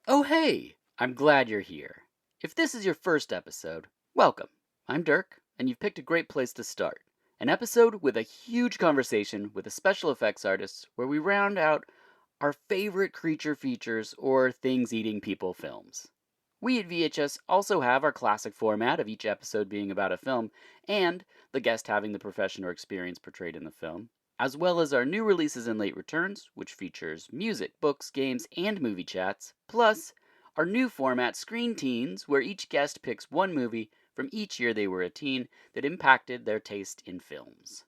Oh, hey! I'm glad you're here. If this is your first episode, welcome. I'm Dirk, and you've picked a great place to start. An episode with a huge conversation with a special effects artist where we round out our favorite creature features or things eating people films. We at VHS also have our classic format of each episode being about a film and the guest having the profession or experience portrayed in the film, as well as our new releases and late returns, which features music, books, games, and movie chats, plus our new format, Screen Teens, where each guest picks one movie from each year they were a teen that impacted their taste in films.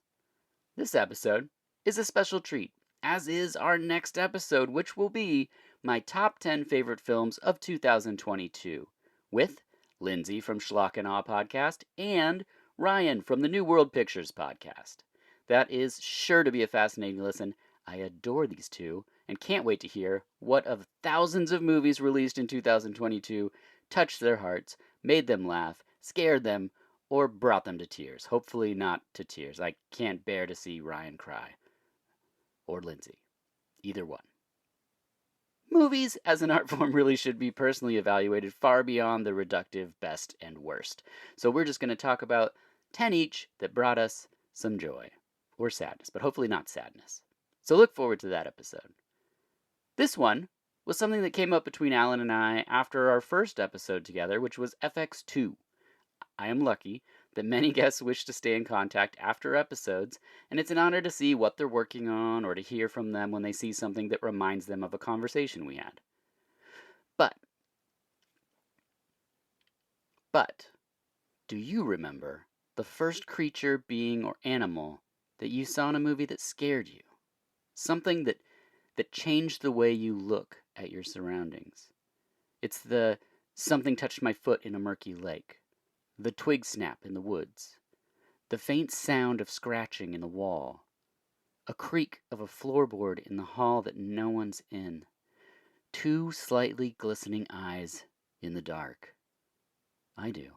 This episode is a special treat, as is our next episode, which will be my top 10 favorite films of 2022, with Lindsay from Schlock and Awe podcast and Ryan from the New World Pictures podcast. That is sure to be a fascinating listen. I adore these two and can't wait to hear what of thousands of movies released in 2022 touched their hearts, made them laugh, scared them, or brought them to tears. Hopefully not to tears. I can't bear to see Ryan cry. Or Lindsay. Either one. Movies as an art form really should be personally evaluated far beyond the reductive best and worst. So we're just going to talk about 10 each that brought us some joy. Or sadness, but hopefully not sadness. So look forward to that episode. This one was something that came up between Alan and I after our first episode together, which was FX2. I am lucky that many guests wish to stay in contact after episodes, and it's an honor to see what they're working on or to hear from them when they see something that reminds them of a conversation we had. But, do you remember the first creature, being, or animal that you saw in a movie that scared you? Something that changed the way you look at your surroundings. It's the something touched my foot in a murky lake. The twig snap in the woods, the faint sound of scratching in the wall, a creak of a floorboard in the hall that no one's in, two slightly glistening eyes in the dark. I do.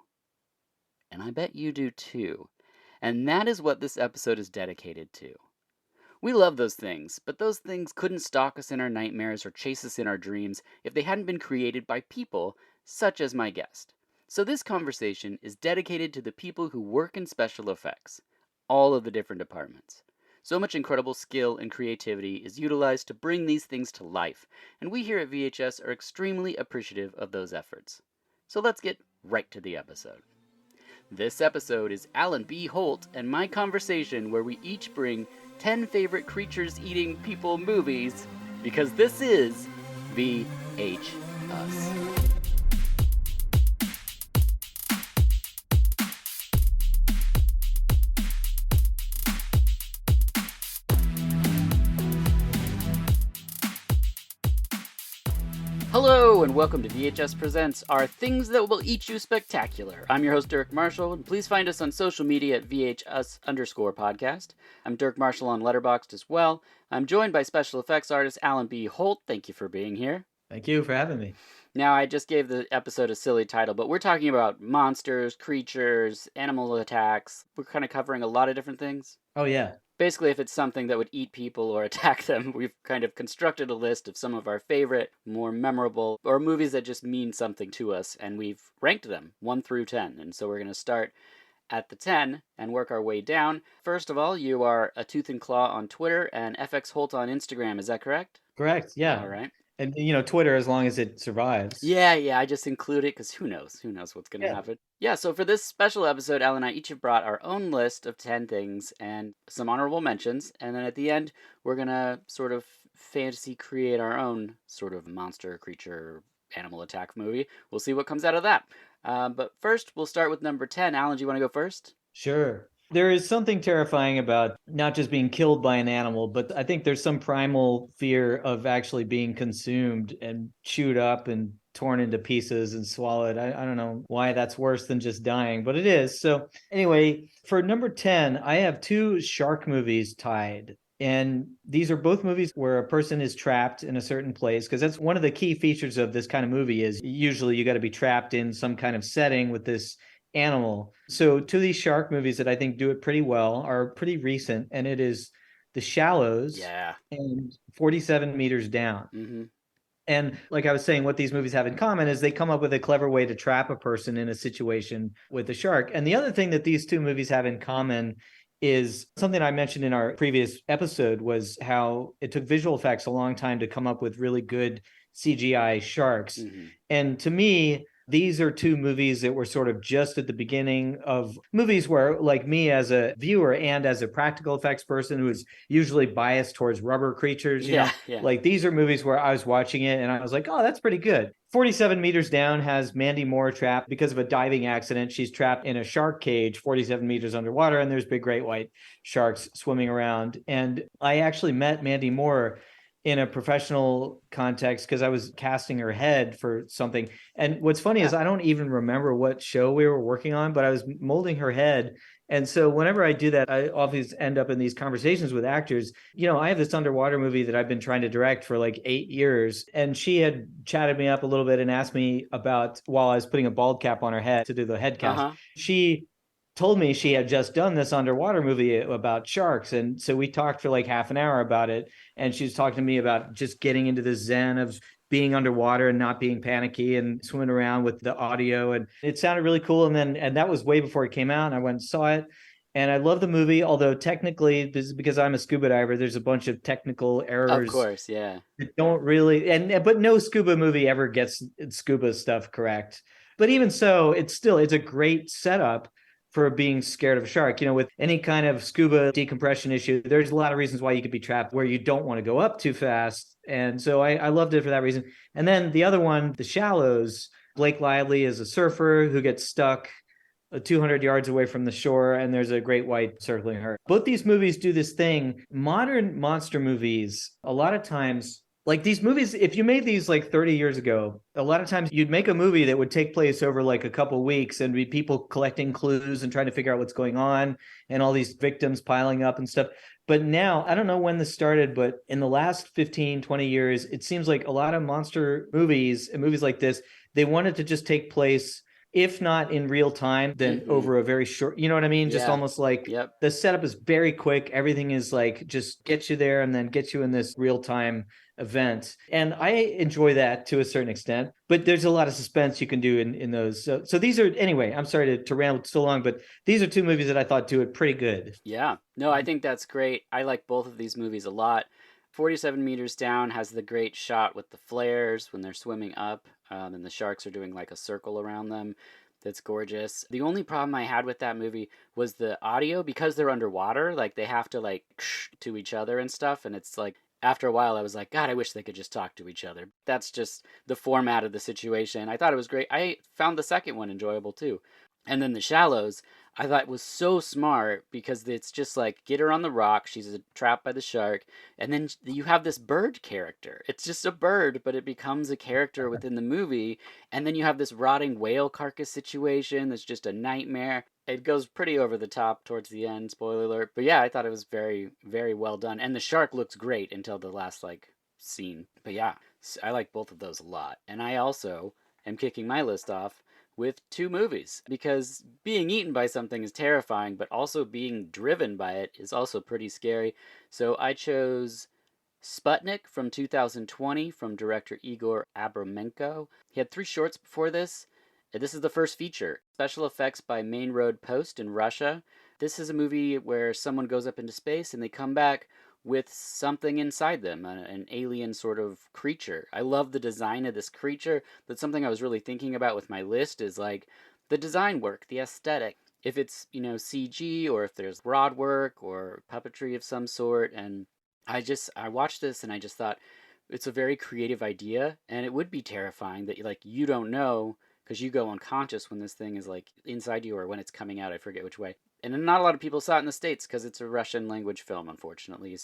And I bet you do too. And that is what this episode is dedicated to. We love those things, but those things couldn't stalk us in our nightmares or chase us in our dreams if they hadn't been created by people such as my guest. So this conversation is dedicated to the people who work in special effects, all of the different departments. So much incredible skill and creativity is utilized to bring these things to life, and we here at VHS are extremely appreciative of those efforts. So let's get right to the episode. This episode is Alan B. Holt and my conversation where we each bring 10 favorite creatures eating people movies, because this is VH-Us. Hello, and welcome to VHS Presents, our Things That Will Eat You Spectacular. I'm your host, Dirk Marshall, and please find us on social media at VHUs_podcast. I'm Dirk Marshall on Letterboxd as well. I'm joined by special effects artist Alan B. Holt. Thank you for being here. Thank you for having me. Now, I just gave the episode a silly title, but we're talking about monsters, creatures, animal attacks. We're kind of covering a lot of different things. Oh, yeah. Basically, if it's something that would eat people or attack them, we've kind of constructed a list of some of our favorite, more memorable, or movies that just mean something to us, and we've ranked them 1 through 10. And so we're going to start at the 10 and work our way down. First of all, you are a Tooth and Claw on Twitter and FX Holt on Instagram. Is that correct? Correct, yeah. All right. And, Twitter, as long as it survives. Yeah, I just include it because who knows? Who knows what's going to happen? Yeah, so for this special episode, Alan and I each have brought our own list of 10 things and some honorable mentions. And then at the end, we're going to sort of fantasy create our own sort of monster, creature, animal attack movie. We'll see what comes out of that. But first, we'll start with number 10. Alan, do you want to go first? Sure. There is something terrifying about not just being killed by an animal, but I think there's some primal fear of actually being consumed and chewed up and torn into pieces and swallowed. I don't know why that's worse than just dying, but it is. So anyway, for number 10, I have 2 shark movies tied. And these are both movies where a person is trapped in a certain place, because that's one of the key features of this kind of movie is usually you got to be trapped in some kind of setting with this animal. So 2 of these shark movies that I think do it pretty well are pretty recent, and it is The Shallows and 47 Meters Down. Mm-hmm. And like I was saying, what these movies have in common is they come up with a clever way to trap a person in a situation with a shark. And the other thing that these two movies have in common is something I mentioned in our previous episode, was how it took visual effects a long time to come up with really good CGI sharks. Hmm. And to me, these are two movies that were sort of just at the beginning of movies where, like me as a viewer and as a practical effects person who is usually biased towards rubber creatures, Yeah, yeah. like these are movies where I was watching it and I was like, oh, that's pretty good. 47 Meters Down has Mandy Moore trapped because of a diving accident. She's trapped in a shark cage 47 meters underwater, and there's big great white sharks swimming around. And I actually met Mandy Moore in a professional context because I was casting her head for something. And what's funny is Huh. I don't even remember what show we were working on, but I was molding her head. And so whenever I do that, I always end up in these conversations with actors. I have this underwater movie that I've been trying to direct for like 8 years. And she had chatted me up a little bit and asked me about, while I was putting a bald cap on her head to do the head cast, Uh-huh. she told me she had just done this underwater movie about sharks. And so we talked for like half an hour about it. And she was talking to me about just getting into the zen of being underwater and not being panicky and swimming around with the audio. And it sounded really cool. And that was way before it came out. And I went and saw it. And I love the movie, although technically, this is because I'm a scuba diver, there's a bunch of technical Of errors course, yeah. that don't really, but no scuba movie ever gets scuba stuff correct. But even so, it's a great setup for being scared of a shark. With any kind of scuba decompression issue, there's a lot of reasons why you could be trapped where you don't want to go up too fast. And so I loved it for that reason. And then the other one, The Shallows, Blake Lively is a surfer who gets stuck 200 yards away from the shore, and there's a great white circling her. Both these movies do this thing. Modern monster movies, a lot of times, like these movies, if you made these like 30 years ago, a lot of times you'd make a movie that would take place over like a couple weeks and be people collecting clues and trying to figure out what's going on and all these victims piling up and stuff. But now, I don't know when this started, but in the last 15, 20 years, it seems like a lot of monster movies and movies like this, they wanted to just take place, if not in real time, then Hmm. over a very short, you know what I mean? Just Yeah. almost like Yep. the setup is very quick. Everything is like just get you there and then get you in this real time event. And I enjoy that to a certain extent, but there's a lot of suspense you can do in those. So these are, anyway, I'm sorry to ramble so long, but these are two movies that I thought do it pretty good. Yeah. No, I think that's great. I like both of these movies a lot. 47 Meters Down has the great shot with the flares when they're swimming up, and the sharks are doing like a circle around them. That's gorgeous. The only problem I had with that movie was the audio, because they're underwater, like they have to like to each other and stuff, and it's like after a while I was like, God, I wish they could just talk to each other. That's just the format of the situation. I thought it was great. I found the second one enjoyable too. And then The Shallows, I thought was so smart because it's just like get her on the rock, she's trapped by the shark, and then you have this bird character. It's just a bird, but it becomes a character within the movie, and then you have this rotting whale carcass situation that's just a nightmare. It goes pretty over the top towards the end, spoiler alert. But yeah, I thought it was very, very well done. And the shark looks great until the last like scene. But yeah, I like both of those a lot. And I also am kicking my list off with two movies because being eaten by something is terrifying, but also being driven by it is also pretty scary. So I chose Sputnik from 2020 from director Igor Abramenko. He had three shorts before this. This is the first feature. Special effects by Main Road Post in Russia. This is a movie where someone goes up into space and they come back with something inside them, an alien sort of creature. I love the design of this creature. That's something I was really thinking about with my list, is like the design work, the aesthetic. If it's, CG, or if there's rod work or puppetry of some sort. And I watched this and I just thought it's a very creative idea, and it would be terrifying that you don't know because you go unconscious when this thing is like inside you or when it's coming out. I forget which way. And not a lot of people saw it in the States because it's a Russian language film, unfortunately.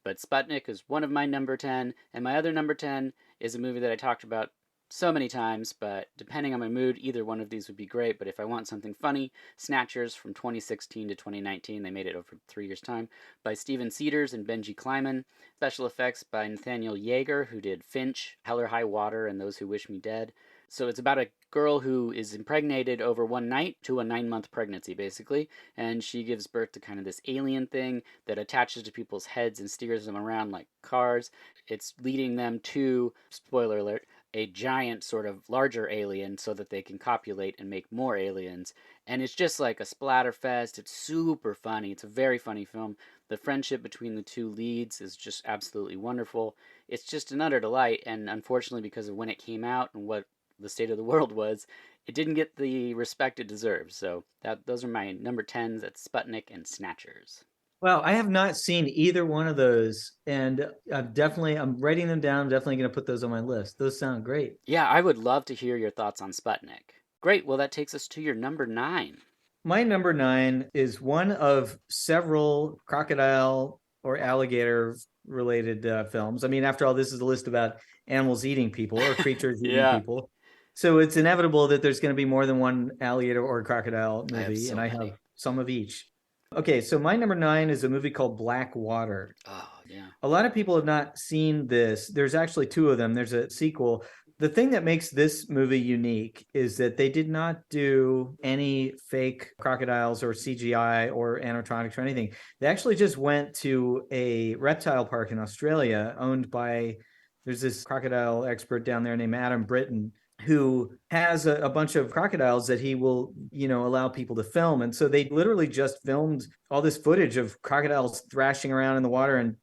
But Sputnik is one of my number 10, and my other number 10 is a movie that I talked about so many times, but depending on my mood, either one of these would be great. But if I want something funny, Snatchers from 2016 to 2019, they made it over 3 years' time, by Steven Cedars and Benji Kleiman. Special effects by Nathaniel Yeager, who did Finch, Hell or High Water, and Those Who Wish Me Dead. So it's about a girl who is impregnated over one night to a 9 month pregnancy, basically, and she gives birth to kind of this alien thing that attaches to people's heads and steers them around like cars. It's leading them to, spoiler alert, a giant sort of larger alien so that they can copulate and make more aliens. And it's just like a splatter fest. It's super funny. It's a very funny film. The friendship between the two leads is just absolutely wonderful. It's just an utter delight. And unfortunately, because of when it came out and what the state of the world was, it didn't get the respect it deserves. So those are my number 10s. That's Sputnik and Snatchers. Well, I have not seen either one of those, and I'm writing them down. I'm definitely going to put those on my list. Those sound great. Yeah, I would love to hear your thoughts on Sputnik. Great. Well, that takes us to your number 9. My number 9 is one of several crocodile or alligator related films. I mean, after all, this is a list about animals eating people or creatures eating Yeah. people. So it's inevitable that there's going to be more than one alligator or crocodile I have movie, so and I many. have some of each. Okay, so my number 9 is a movie called Black Water. Oh, yeah. A lot of people have not seen this. There's actually two of them. There's a sequel. The thing that makes this movie unique is that they did not do any fake crocodiles or CGI or animatronics or anything. They actually just went to a reptile park in Australia owned by, there's this crocodile expert down there named Adam Britton, who has a bunch of crocodiles that he will, allow people to film. And so they literally just filmed all this footage of crocodiles thrashing around in the water and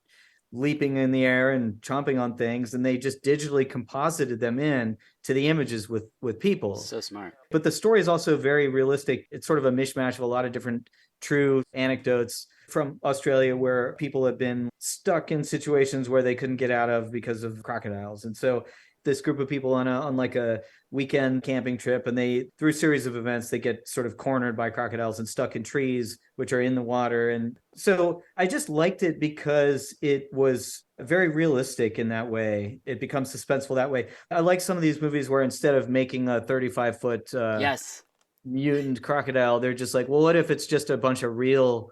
leaping in the air and chomping on things, and they just digitally composited them in to the images with people. So smart. But the story is also very realistic. It's sort of a mishmash of a lot of different true anecdotes from Australia where people have been stuck in situations where they couldn't get out of because of crocodiles. And so this group of people on like a weekend camping trip, and they, through a series of events, they get sort of cornered by crocodiles and stuck in trees which are in the water. And so I just liked it because it was very realistic in that way. It becomes suspenseful that way. I like some of these movies where instead of making a 35-foot Yes. mutant crocodile, they're just like, well, what if it's just a bunch of real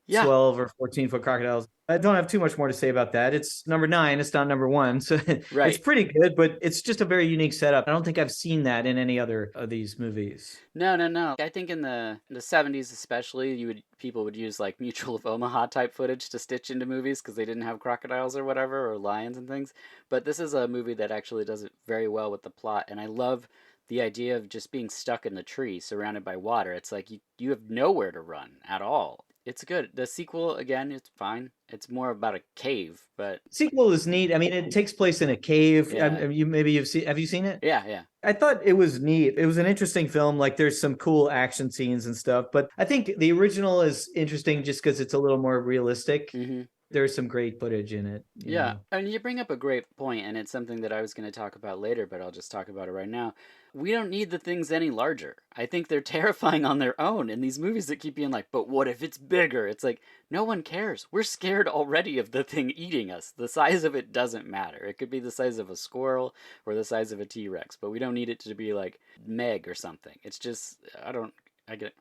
Yeah. 12 or 14-foot crocodiles? I don't have too much more to say about that. It's number 9. It's not number 1. So it's Right. pretty good, but it's just a very unique setup. I don't think I've seen that in any other of these movies. No, no, no. I think in the 70s especially, people would use like Mutual of Omaha type footage to stitch into movies because they didn't have crocodiles or whatever or lions and things. But this is a movie that actually does it very well with the plot, and I love the idea of just being stuck in the tree surrounded by water. It's like you have nowhere to run at all. It's good. The sequel, again, it's fine. It's more about a cave, but Sequel is neat. I mean, it takes place in a cave. yeah. Have you seen it? Yeah, yeah. I thought it was neat. It was an interesting film. Like there's some cool action scenes and stuff, but I think the original is interesting just because it's a little more realistic. Mm-hmm. There's some great footage in it. Yeah, and you bring up a great point, and it's something that I was going to talk about later, but I'll just talk about it right now. We don't need the things any larger. I think they're terrifying on their own, and these movies that keep being like, but what if it's bigger? It's like, no one cares. We're scared already of the thing eating us. The size of it doesn't matter. It could be the size of a squirrel or the size of a T-Rex, but we don't need it to be like Meg or something. It's just, I don't get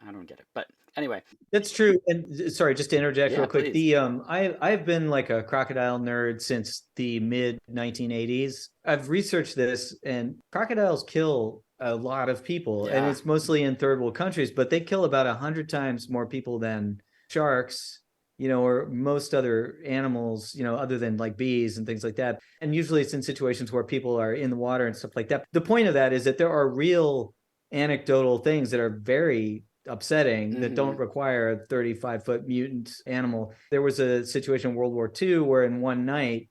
it. But anyway. That's true. And sorry, just to interject Yeah, real quick. please. I've been like a crocodile nerd since the mid 1980s. I've researched this, and crocodiles kill a lot of people, and Yeah. it's mostly in third world countries, but they kill about 100 times more people than sharks, or most other animals, other than like bees and things like that. And usually it's in situations where people are in the water and stuff like that. The point of that is that there are real anecdotal things that are very upsetting that don't Mm-hmm. require a 35-foot mutant animal. There was a situation in World War II where in one night,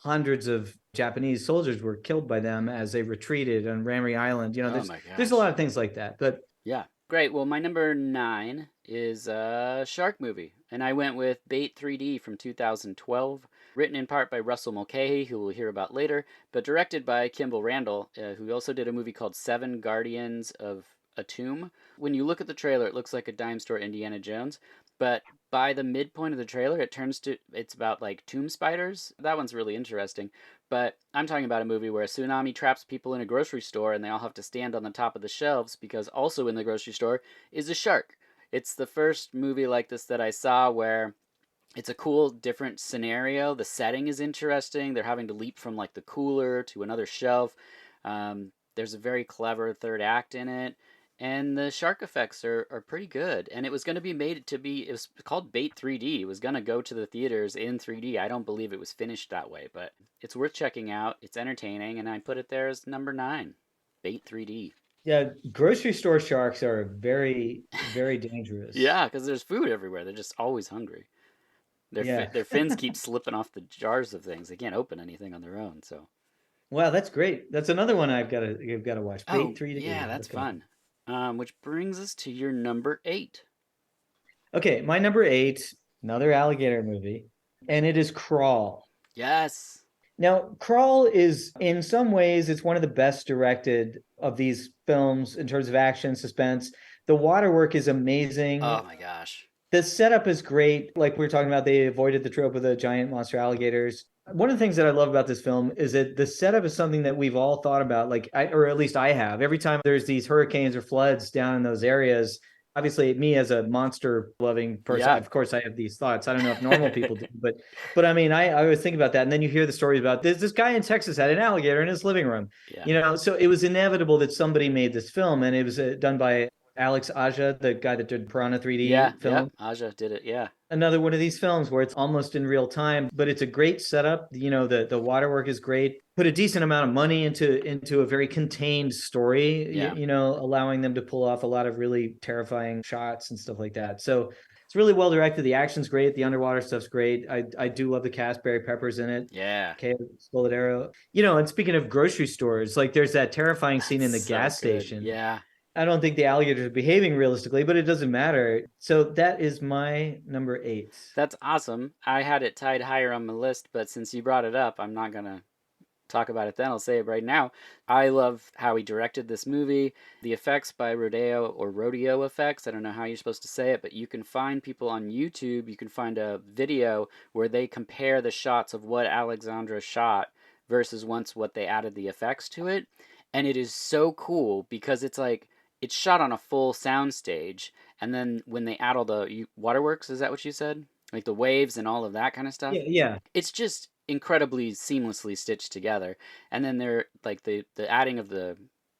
hundreds of Japanese soldiers were killed by them as they retreated on Ramree Island. Oh my There's a gosh. lot of things like that. But Yeah. Great. Well, my number 9 is a shark movie, and I went with Bait 3D from 2012, written in part by Russell Mulcahy, who we'll hear about later, but directed by Kimball Randall, who also did a movie called Seven Guardians of a Tomb. When you look at the trailer, it looks like a dime store Indiana Jones, but by the midpoint of the trailer, it's about like tomb spiders. That one's really interesting. But I'm talking about a movie where a tsunami traps people in a grocery store and they all have to stand on the top of the shelves because also in the grocery store is a shark. It's the first movie like this that I saw where it's a cool, different scenario. The setting is interesting. They're having to leap from like the cooler to another shelf. There's a very clever third act in it, and the shark effects are pretty good. And it was going to be made to be. It was called Bait 3D. It was going to go to the theaters in 3D. I don't believe it was finished that way, but it's worth checking out. It's entertaining, and I put it there as number 9, Bait 3D. Yeah, grocery store sharks are very, very dangerous. Yeah, because there's food everywhere. They're just always hungry. Yeah. Their fins keep slipping off the jars of things. They can't open anything on their own. So, Wow, that's great. That's another one I've got to watch. Bait oh 3D. yeah, that's Okay. fun. Which brings us to your number 8. Okay, my number 8, another alligator movie, and it is Crawl. Yes. Now, Crawl is in some ways it's one of the best directed of these films in terms of action, suspense. The water work is amazing. Oh my gosh. The setup is great. Like we were talking about, they avoided the trope of the giant monster alligators. One of the things that I love about this film is that the setup is something that we've all thought about, like or at least I have. Every time there's these hurricanes or floods down in those areas, obviously me as a monster loving person, Yeah. of course I have these thoughts. I don't know if normal people do, but I mean, I always think about that. And then you hear the stories about this guy in Texas had an alligator in his living room, Yeah. so it was inevitable that somebody made this film, and it was done by Alex Aja, the guy that did Piranha Yeah. 3D Yep. film. Aja did it. Yeah. Another one of these films where it's almost in real time, but it's a great setup. The water work is great. Put a decent amount of money into a very contained story, Yeah. allowing them to pull off a lot of really terrifying shots and stuff like that. So it's really well directed. The action's great. The underwater stuff's great. I do love the cast. Barry Pepper's in it. Yeah. Okay, Spoladero. And speaking of grocery stores, like there's that terrifying scene That's in the so gas good. station. Yeah. I don't think the alligators are behaving realistically, but it doesn't matter. So that is my number 8. That's awesome. I had it tied higher on my list, but since you brought it up, I'm not gonna talk about it then. I'll say it right now. I love how he directed this movie. The effects by Rodeo Effects. I don't know how you're supposed to say it, but you can find people on YouTube. You can find a video where they compare the shots of what Alexandra shot versus once what they added the effects to it. And it is so cool because it's like it's shot on a full sound stage, and then when they add all the waterworks, is that what you said? Like the waves and all of that kind of stuff, Yeah, yeah. it's just incredibly seamlessly stitched together. And then they're like the adding of the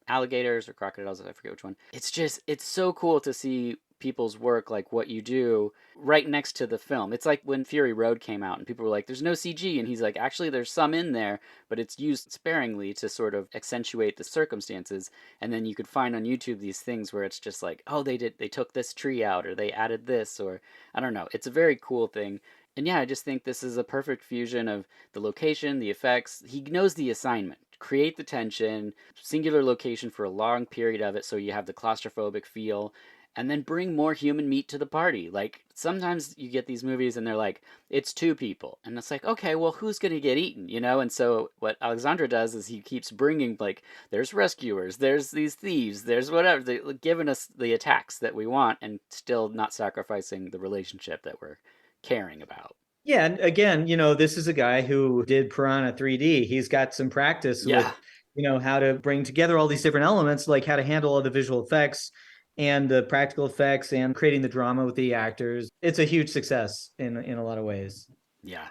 alligators or crocodiles, I forget which one. It's so cool to see people's work, like what you do, right next to the film. It's like when Fury Road came out and people were like, there's no CG, and he's like, actually there's some in there, but it's used sparingly to sort of accentuate the circumstances. And then you could find on YouTube these things where it's just like, oh, they took this tree out, or they added this, or I don't know. It's a very cool thing. And yeah, I just think this is a perfect fusion of the location, the effects. He knows the assignment. Create the tension, singular location for a long period of it so you have the claustrophobic feel, and then bring more human meat to the party. Like, sometimes you get these movies and they're like, it's 2 people. And it's like, okay, well, who's going to get eaten, you know? And so what Alexandra does is he keeps bringing, like, there's rescuers, there's these thieves, there's whatever, giving us the attacks that we want and still not sacrificing the relationship that we're caring about. Yeah, and again, this is a guy who did Piranha 3D. He's got some practice Yeah, with, how to bring together all these different elements, like how to handle all the visual effects and the practical effects and creating the drama with the actors. It's a huge success in a lot of ways. yeah,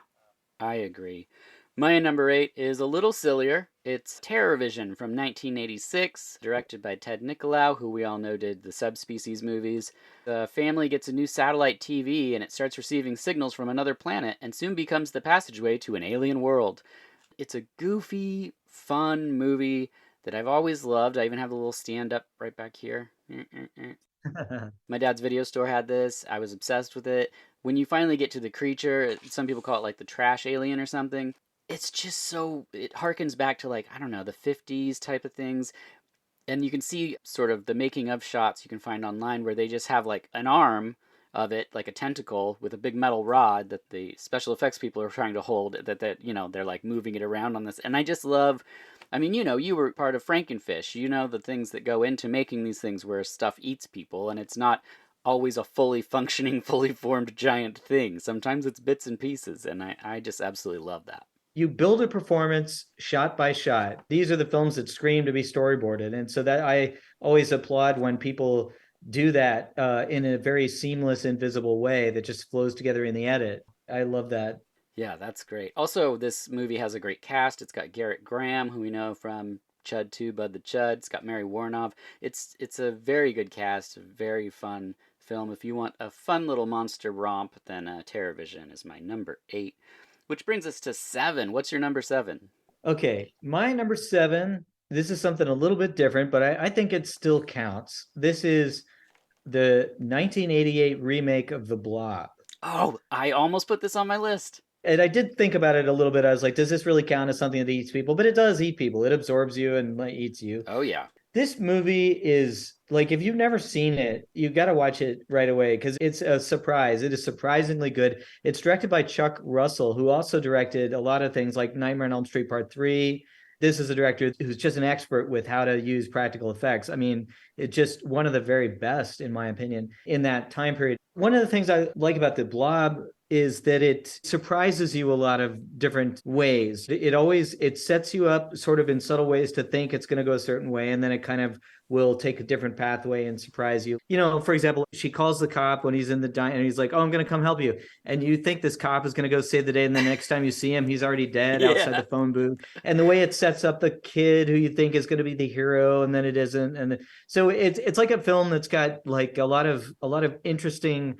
I agree. My number 8 is a little sillier. It's Terror Vision from 1986, directed by Ted Nicolau, who we all know did the Subspecies movies. The family gets a new satellite TV and it starts receiving signals from another planet and soon becomes the passageway to an alien world. It's a goofy, fun movie that I've always loved. I even have the little stand up right back here. My dad's video store had this. I was obsessed with it. When you finally get to the creature, some people call it like the trash alien or something. It's just so, it harkens back to, like, I don't know, the 50s type of things. And you can see sort of the making of shots you can find online where they just have like an arm of it, like a tentacle with a big metal rod that the special effects people are trying to hold, that they're like moving it around on this. And I just love, I mean, you were part of Frankenfish, the things that go into making these things where stuff eats people, and it's not always a fully functioning, fully formed giant thing. Sometimes it's bits and pieces, and I just absolutely love that. you build a performance shot by shot. These are the films that scream to be storyboarded. And so that I always applaud when people do that in a very seamless, invisible way that just flows together in the edit. I love that. Yeah, that's great. Also, this movie has a great cast. It's got Garrett Graham, who we know from Chud 2, Bud the Chud. It's got Mary Warnov. It's a very good cast, a very fun film. If you want a fun little monster romp, then TerrorVision is my number 8. Which brings us to 7. What's your number 7? Okay, my number 7. This is something a little bit different, but I think it still counts. This is the 1988 remake of The Blob. Oh, I almost put this on my list. And I did think about it a little bit. I was like, does this really count as something that eats people? But it does eat people. It absorbs you and eats you. Oh, yeah. This movie is like, if you've never seen it, you got to watch it right away because it's a surprise. It is surprisingly good. It's directed by Chuck Russell, who also directed a lot of things like Nightmare on Elm Street Part 3. This is a director who's just an expert with how to use practical effects. I mean, it's just one of the very best, in my opinion, in that time period. One of the things I like about The Blob is that it surprises you a lot of different ways. It sets you up sort of in subtle ways to think it's going to go a certain way, and then it kind of will take a different pathway and surprise you. You know, for example, she calls the cop when he's in the diner and he's like, "Oh, I'm going to come help you." And you think this cop is going to go save the day, and the next time you see him, he's already dead outside Yeah. the phone booth. And the way it sets up the kid who you think is going to be the hero and then it isn't. So it's like a film that's got like a lot of interesting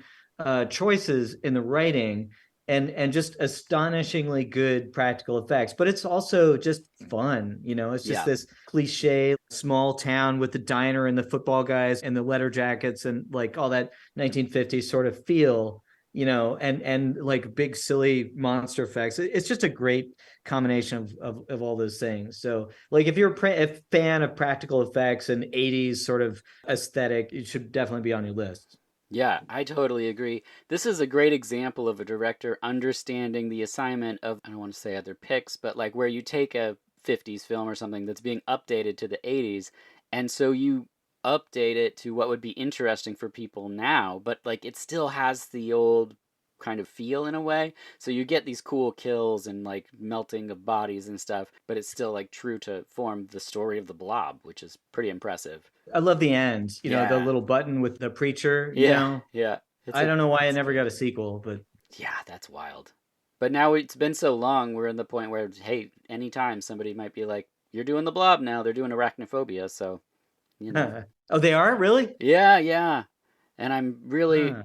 choices in the writing and just astonishingly good practical effects, but it's also just fun. It's just Yeah. this cliche small town with the diner and the football guys and the letter jackets and like all that 1950s sort of feel, and like big silly monster effects. It's just a great combination of all those things. So like if you're a fan of practical effects and 80s sort of aesthetic, it should definitely be on your list. Yeah, I totally agree. This is a great example of a director understanding the assignment of, I don't want to say other picks, but like where you take a 50s film or something that's being updated to the 80s, and so you update it to what would be interesting for people now, but like it still has the old kind of feel in a way. So you get these cool kills and like melting of bodies and stuff, but it's still like true to form the story of the Blob, which is pretty impressive. I love the end, the Yeah. little button with the preacher, Yeah. Yeah. I don't know why I It's never great. got a sequel, but Yeah, that's wild. But now it's been so long, we're in the point where, hey, anytime somebody might be like, "You're doing the Blob now." They're doing arachnophobia, so you know. oh, they are really? Yeah, yeah. And I'm really, Huh.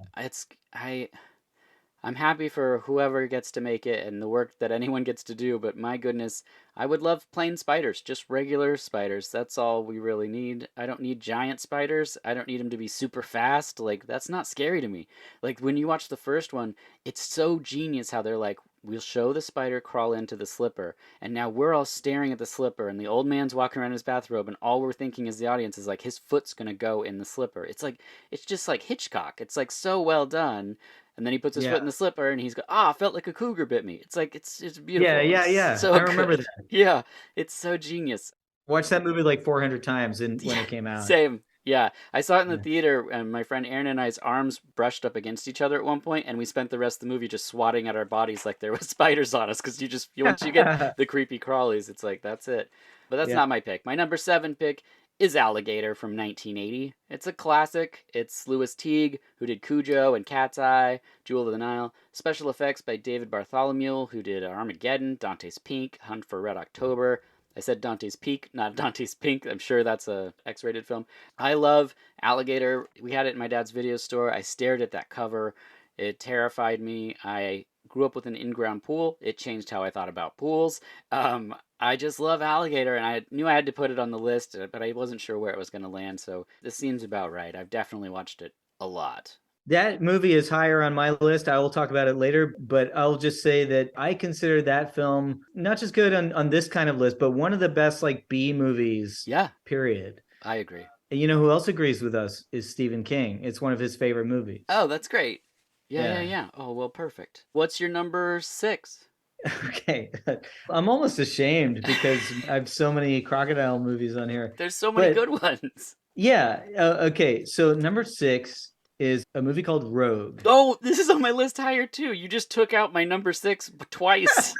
I'm happy for whoever gets to make it and the work that anyone gets to do, but my goodness, I would love plain spiders, just regular spiders. That's all we really need. I don't need giant spiders. I don't need them to be super fast. Like, that's not scary to me. Like, when you watch the first one, it's so genius how they're like, we'll show the spider crawl into the slipper, and now we're all staring at the slipper, and the old man's walking around in his bathrobe, and all we're thinking as the audience is like, his foot's gonna go in the slipper. It's like, it's just like Hitchcock. It's like so well done, and then he puts his foot in Yeah. the slipper and he's go, I felt like a cougar bit me. It's like it's Yeah, beautiful. yeah, It's yeah. so I remember good. that. Yeah, it's so genius. Watched that movie like 400 times when Yeah, it came out. same. Yeah, I saw it in the Yeah. theater, and my friend Aaron and I's arms brushed up against each other at one point, and we spent the rest of the movie just swatting at our bodies like there was spiders on us. Because once you get the creepy crawlies, it's like that's it. But that's Yeah. not my pick. My number 7 pick is Alligator from 1980. It's a classic. It's Louis Teague, who did Cujo and Cat's Eye, Jewel of the Nile. Special effects by David Bartholomew, who did Armageddon, Dante's Peak, Hunt for Red October. I said Dante's Peak, not Dante's Pink. I'm sure that's a X-rated film. I love Alligator. We had it in my dad's video store. I stared at that cover. It terrified me. I grew up with an in-ground pool. It changed how I thought about pools. I just love Alligator, and I knew I had to put it on the list, but I wasn't sure where it was going to land. So this seems about right. I've definitely watched it a lot. That movie is higher on my list. I will talk about it later, but I'll just say that I consider that film not just good on this kind of list, but one of the best like B movies, Yeah, period. I agree. And you know who else agrees with us is Stephen King. It's one of his favorite movies. Oh, that's great. Yeah, yeah, Yeah. yeah. Oh, well, perfect. What's your number 6? Okay. I'm almost ashamed because I have so many crocodile movies on here. There's so many But good ones. yeah, okay. So number 6 is a movie called Rogue. Oh, this is on my list higher too. You just took out my number 6 twice.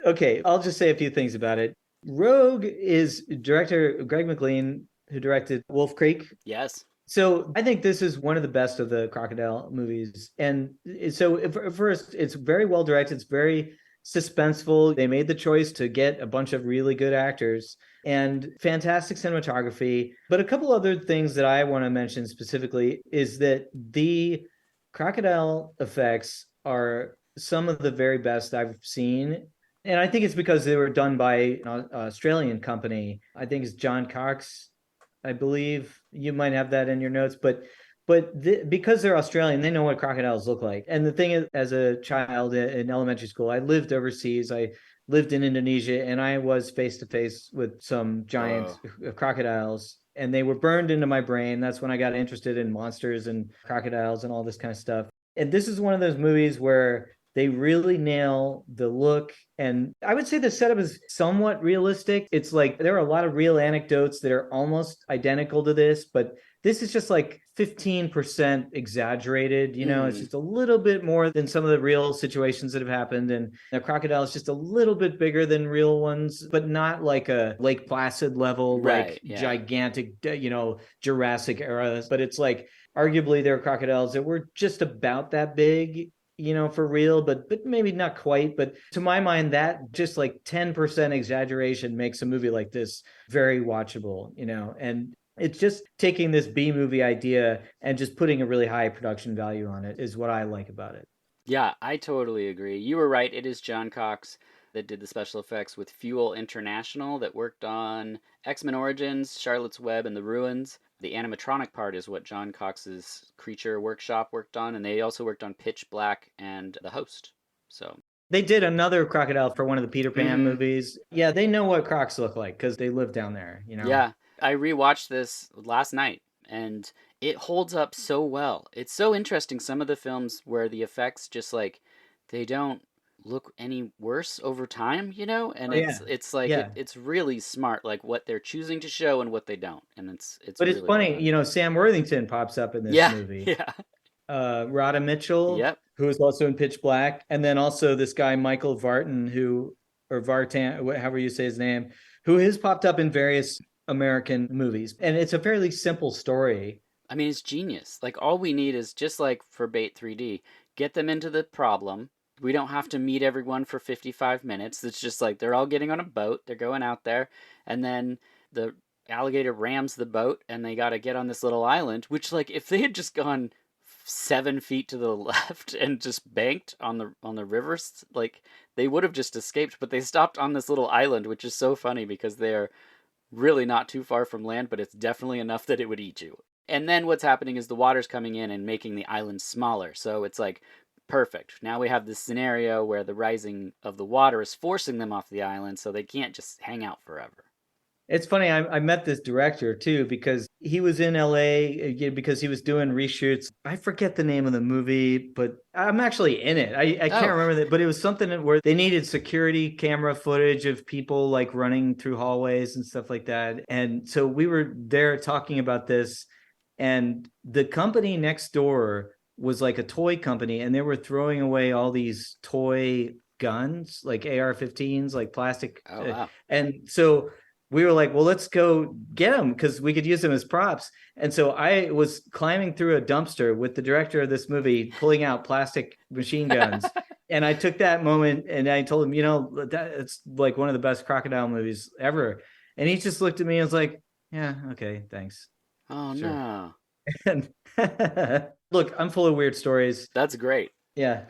Okay, I'll just say a few things about it. Rogue is director Greg McLean, who directed Wolf Creek. Yes. So I think this is one of the best of the crocodile movies. And so first, it's very well directed. It's very suspenseful. They made the choice to get a bunch of really good actors and fantastic cinematography. But a couple other things that I want to mention specifically is that the crocodile effects are some of the very best I've seen. And I think it's because they were done by an Australian company. I think it's John Cox, I believe. You might have that in your notes, but because they're Australian, they know what crocodiles look like. And the thing is, as a child in elementary school, I lived overseas. I lived in Indonesia, and I was face to face with some giant Oh. crocodiles, and they were burned into my brain. That's when I got interested in monsters and crocodiles and all this kind of stuff. And this is one of those movies where they really nail the look. And I would say the setup is somewhat realistic. It's like there are a lot of real anecdotes that are almost identical to this, but this is just like 15% exaggerated. It's Mm. just a little bit more than some of the real situations that have happened. And the crocodile is just a little bit bigger than real ones, but not like a Lake Placid level, like Right. Yeah. gigantic, Jurassic era. But it's like arguably there are crocodiles that were just about that big, for real, but maybe not quite. But to my mind, that just like 10% exaggeration makes a movie like this very watchable, and it's just taking this B movie idea and just putting a really high production value on it is what I like about it. Yeah, I totally agree. You were right. It is John Cox that did the special effects with Fuel International that worked on X-Men Origins, Charlotte's Web, and The Ruins. The animatronic part is what John Cox's Creature Workshop worked on, and they also worked on Pitch Black and The Host. So, They did another crocodile for one of the Peter Pan mm-hmm. movies. Yeah, they know what crocs look like because they live down there. Yeah, I rewatched this last night and it holds up so well. It's so interesting some of the films where the effects just like they don't look any worse over time, and Oh yeah. it's like Yeah. it's really smart like what they're choosing to show and what they don't. And it's But it's really well funny, done. Sam Worthington pops up in this Yeah, movie. yeah. Rhoda Mitchell, Yep. who is also in Pitch Black, and then also this guy Michael Vartan, or Vartan, however you say his name, who has popped up in various American movies, and it's a fairly simple story. I mean, it's genius. Like, all we need is just like for Bait 3D, get them into the problem. We don't have to meet everyone for 55 minutes. It's just like they're all getting on a boat, they're going out there, and then the alligator rams the boat, and they got to get on this little island. Which, like, if they had just gone 7 feet to the left and just banked on the rivers, like they would have just escaped. But they stopped on this little island, which is so funny because they're really not too far from land, but it's definitely enough that it would eat you. And then what's happening is the water's coming in and making the island smaller. So it's like perfect. Now we have this scenario where the rising of the water is forcing them off the island, so they can't just hang out forever. It's funny. I met this director too because he was in LA because he was doing reshoots. I forget the name of the movie, but I'm actually in it. I can't Oh, remember that, but it was something where they needed security camera footage of people like running through hallways and stuff like that. And so we were there talking about this, and the company next door was like a toy company, and they were throwing away all these toy guns, like AR-15s, like plastic. oh wow. And so we were like, well, let's go get them because we could use them as props. And so I was climbing through a dumpster with the director of this movie, pulling out plastic machine guns. And I took that moment and I told him, it's like one of the best crocodile movies ever. And he just looked at me and was like, yeah, okay, thanks. Oh Sure. no. And look, I'm full of weird stories. That's great. Yeah.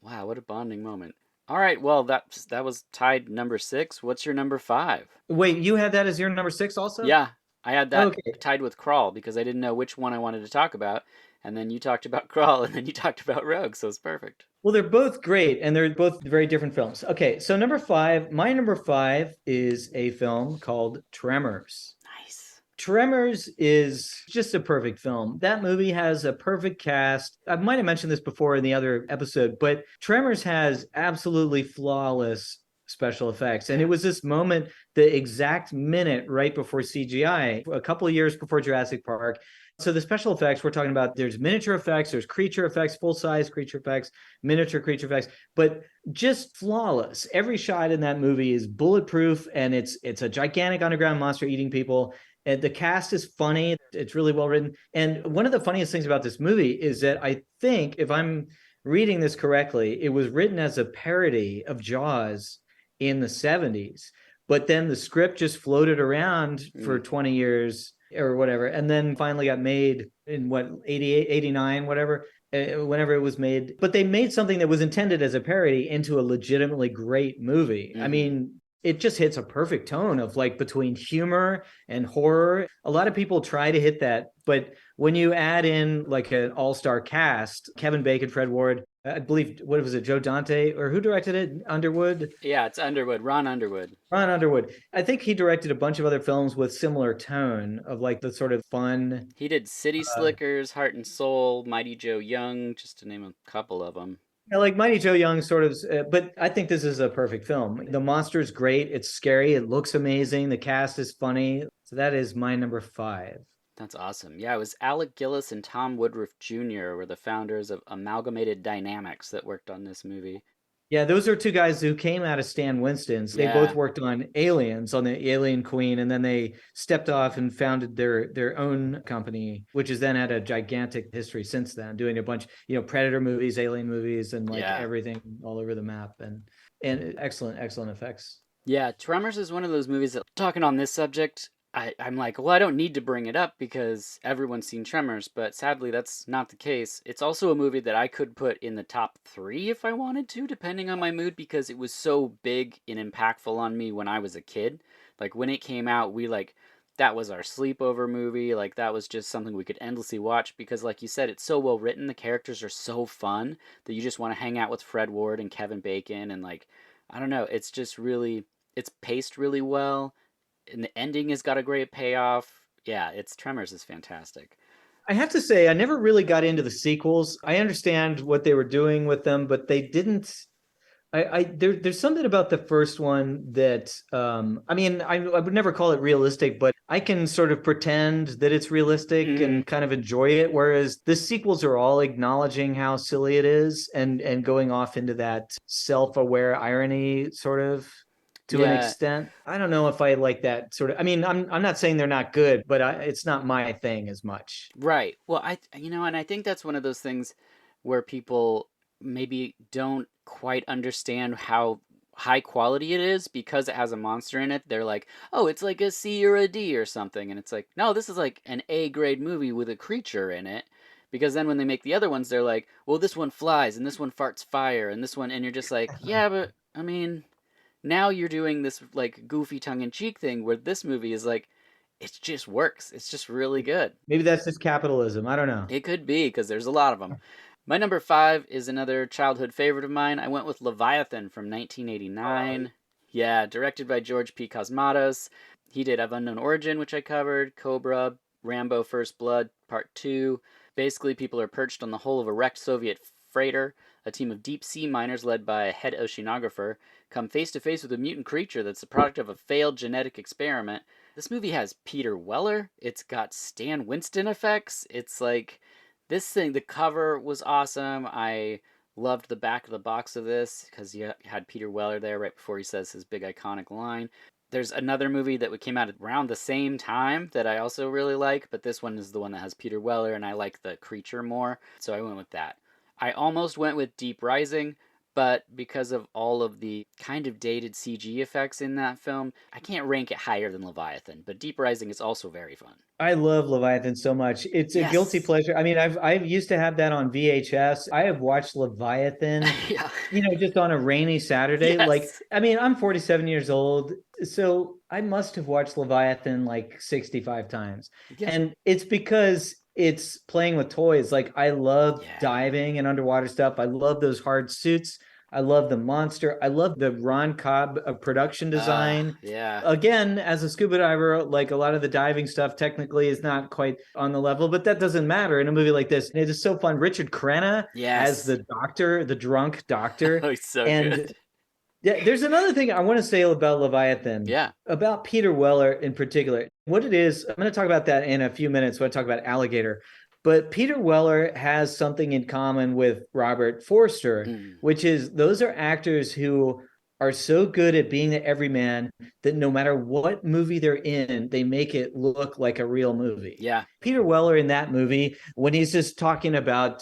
Wow, what a bonding moment. All right, well that was tied number 6. What's your number 5? Wait, you had that as your number 6 also? Yeah, I had that Okay. tied with Crawl because I didn't know which one I wanted to talk about, and then you talked about Crawl, and then you talked about Rogue, so it's perfect. Well, they're both great and they're both very different films. Okay, so my number 5 is a film called Tremors. Nice. Tremors is just a perfect film. That movie has a perfect cast. I might have mentioned this before in the other episode, but Tremors has absolutely flawless special effects. And it was this moment, the exact minute right before CGI, a couple of years before Jurassic Park, So the special effects we're talking about, there's miniature effects, there's creature effects, full-size creature effects, miniature creature effects, but just flawless. Every shot in that movie is bulletproof, and it's a gigantic underground monster eating people. And the cast is funny. It's really well written. And one of the funniest things about this movie is that I think, if I'm reading this correctly, it was written as a parody of Jaws in the 70s. But then the script just floated around for 20 years or whatever, and then finally got made in what, 88, 89, whatever, whenever it was made. But they made something that was intended as a parody into a legitimately great movie. I mean, it just hits a perfect tone of like between humor and horror. A lot of people try to hit that, but when you add in like an all-star cast, Kevin Bacon, Fred Ward, I believe, what was it, Joe Dante, or who directed it? Underwood? Yeah, it's Underwood, Ron Underwood. Ron Underwood. I think he directed a bunch of other films with similar tone of like the sort of fun. He did City Uh, Slickers, Heart and Soul, Mighty Joe Young, just to name a couple of them. like Mighty Joe Young sort of, but I think this is a perfect film. The monster's great. It's scary. It looks amazing. The cast is funny. So that is my number 5. That's awesome. Yeah, it was Alec Gillis and Tom Woodruff Jr. were the founders of Amalgamated Dynamics that worked on this movie. Yeah, those are two guys who came out of Stan Winston's. They both Yeah, worked on Aliens, on the Alien Queen, and then they stepped off and founded their own company, which has then had a gigantic history since then, doing a bunch, Predator movies, Alien movies, and like yeah. everything all over the map, and excellent, excellent effects. Yeah, Tremors is one of those movies that, talking on this subject, I'm like, well, I don't need to bring it up because everyone's seen Tremors, but sadly, that's not the case. It's also a movie that I could put in the top 3 if I wanted to, depending on my mood, because it was so big and impactful on me when I was a kid. Like, when it came out, that was our sleepover movie. Like, that was just something we could endlessly watch because, like you said, it's so well written. The characters are so fun that you just want to hang out with Fred Ward and Kevin Bacon. And, like, I don't know, it's just really, it's paced really well and the ending has got a great payoff. Yeah, it's Tremors is fantastic. I have to say, I never really got into the sequels. I understand what they were doing with them, but they didn't. There's something about the first one that I mean, I would never call it realistic, but I can sort of pretend that it's realistic Mm-hmm. and kind of enjoy it. Whereas the sequels are all acknowledging how silly it is and going off into that self-aware irony sort of to an Yeah, extent. I don't know if I like that sort of. I mean, I'm not saying they're not good, but it's not my thing as much. right. Well, and I think that's one of those things where people maybe don't quite understand how high quality it is because it has a monster in it. They're like, "Oh, it's like a C or a D or something." And it's like, "No, this is like an A grade movie with a creature in it." Because then when they make the other ones, they're like, "Well, this one flies and this one farts fire and this one," and you're just like, "Yeah, but I mean, now you're doing this like goofy tongue in cheek thing where this movie is like it just works. It's just really good. Maybe that's just capitalism. I don't know. It could be because there's a lot of them. My number 5 is another childhood favorite of mine. I went with Leviathan from Oh, 1989. Yeah, directed by George P. Cosmatos. He did Of Unknown Origin, which I covered, Cobra, Rambo First Blood, Part 2. Basically, people are perched on the hull of a wrecked Soviet freighter. A team of deep sea miners led by a head oceanographer come face to face with a mutant creature that's the product of a failed genetic experiment. This movie has Peter Weller. It's got Stan Winston effects. It's like this thing, the cover was awesome. I loved the back of the box of this because you had Peter Weller there right before he says his big iconic line. There's another movie that came out around the same time that I also really like, but this one is the one that has Peter Weller, and I like the creature more, so I went with that. I almost went with Deep Rising, but because of all of the kind of dated CG effects in that film, I can't rank it higher than Leviathan, but Deep Rising is also very fun. I love Leviathan so much. It's a guilty Yes. pleasure. I mean, I've used to have that on VHS. I have watched Leviathan, Yeah. just on a rainy Saturday. Like, Yes. I mean, I'm 47 years old, so I must have watched Leviathan like 65 times. Yeah. And it's because it's playing with toys. Like, I love Yeah. diving and underwater stuff. I love those hard suits. I love the monster. I love the Ron Cobb production design. Yeah. Again, as a scuba diver, like a lot of the diving stuff technically is not quite on the level, but that doesn't matter in a movie like this. It is so fun. Richard Crenna as Yes. the doctor, the drunk doctor. Oh, he's so And good. Yeah, there's another thing I want to say about Leviathan, Yeah. about Peter Weller in particular. What it is, I'm going to talk about that in a few minutes when I talk about Alligator. But Peter Weller has something in common with Robert Forster, Mm. which is those are actors who are so good at being the everyman that no matter what movie they're in, they make it look like a real movie. Yeah. Peter Weller in that movie, when he's just talking about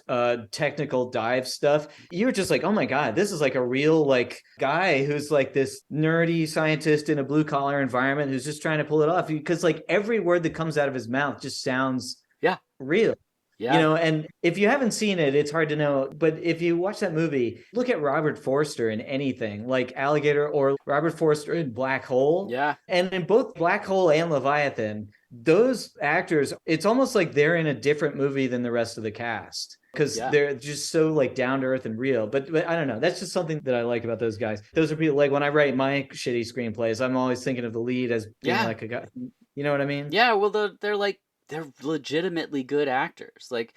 technical dive stuff, you're just like, oh my God, this is like a real like guy who's like this nerdy scientist in a blue collar environment who's just trying to pull it off. Because like every word that comes out of his mouth just sounds Yeah. real. Yeah. And if you haven't seen it, it's hard to know. But if you watch that movie, look at Robert Forster in anything like Alligator or Robert Forster in Black Hole. Yeah. And in both Black Hole and Leviathan, those actors, it's almost like they're in a different movie than the rest of the cast because Yeah. they're just so like down to earth and real. But I don't know. That's just something that I like about those guys. Those are people like when I write my shitty screenplays, I'm always thinking of the lead as being Yeah. like a guy. You know what I mean? Yeah, well, they're like they're legitimately good actors. Like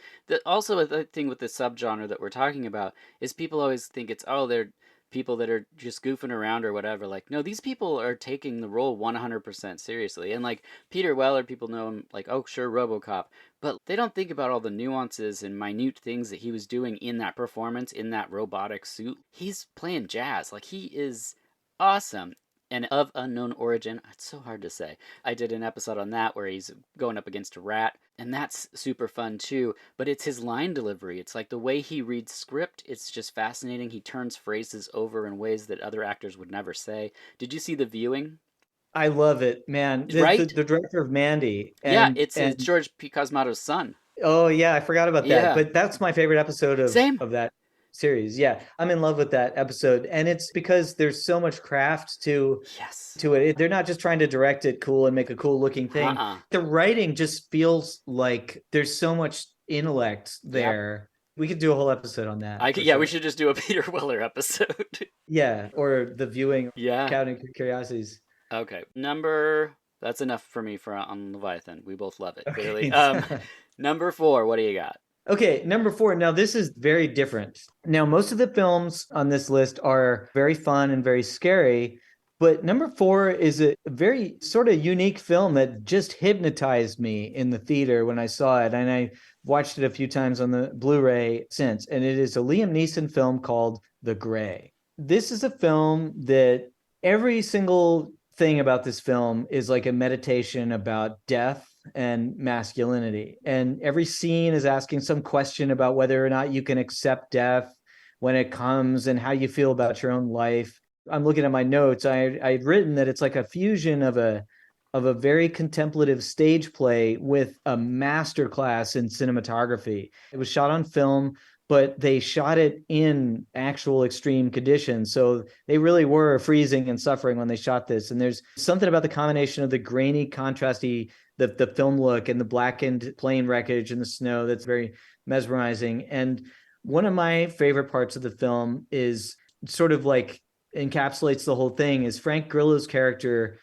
also the thing with the subgenre that we're talking about is people always think it's they're people that are just goofing around or whatever. Like no, these people are taking the role 100% seriously. And like Peter Weller, people know him like oh sure RoboCop, but they don't think about all the nuances and minute things that he was doing in that performance in that robotic suit. He's playing jazz. Like he is awesome and of unknown origin. It's so hard to say. I did an episode on that where he's going up against a rat, and that's super fun too. But it's his line delivery. It's like the way he reads script. It's just fascinating. He turns phrases over in ways that other actors would never say. Did you see The Viewing? I love it, man. The, Right? the director of Mandy Yeah, and it's George P. Cosmato's son. oh yeah, I forgot about that. Yeah. But that's my favorite episode Same. of that series. Yeah, I'm in love with that episode, and it's because there's so much craft Yes. to it. They're not just trying to direct it cool and make a cool looking thing. Uh-uh. The writing just feels like there's so much intellect Yep. there. We could do a whole episode on that for Yeah, we sure. should just do a Peter Weller episode. Yeah, or the viewing, Yeah. counting curiosities. Okay. That's enough for me for on Leviathan. We both love it, clearly. Okay. Number 4, what do you got? Okay, number 4. Now, this is very different. Now, most of the films on this list are very fun and very scary, but number 4 is a very sort of unique film that just hypnotized me in the theater when I saw it. And I watched it a few times on the Blu-ray since. And it is a Liam Neeson film called The Gray. This is a film that every single thing about this film is like a meditation about death and masculinity. And every scene is asking some question about whether or not you can accept death when it comes and how you feel about your own life. I'm looking at my notes. I'd written that it's like a fusion of a very contemplative stage play with a masterclass in cinematography. It was shot on film, but they shot it in actual extreme conditions. So they really were freezing and suffering when they shot this. And there's something about the combination of the grainy, contrasty, the film look and the blackened plane wreckage and the snow that's very mesmerizing. And one of my favorite parts of the film is sort of like encapsulates the whole thing is Frank Grillo's character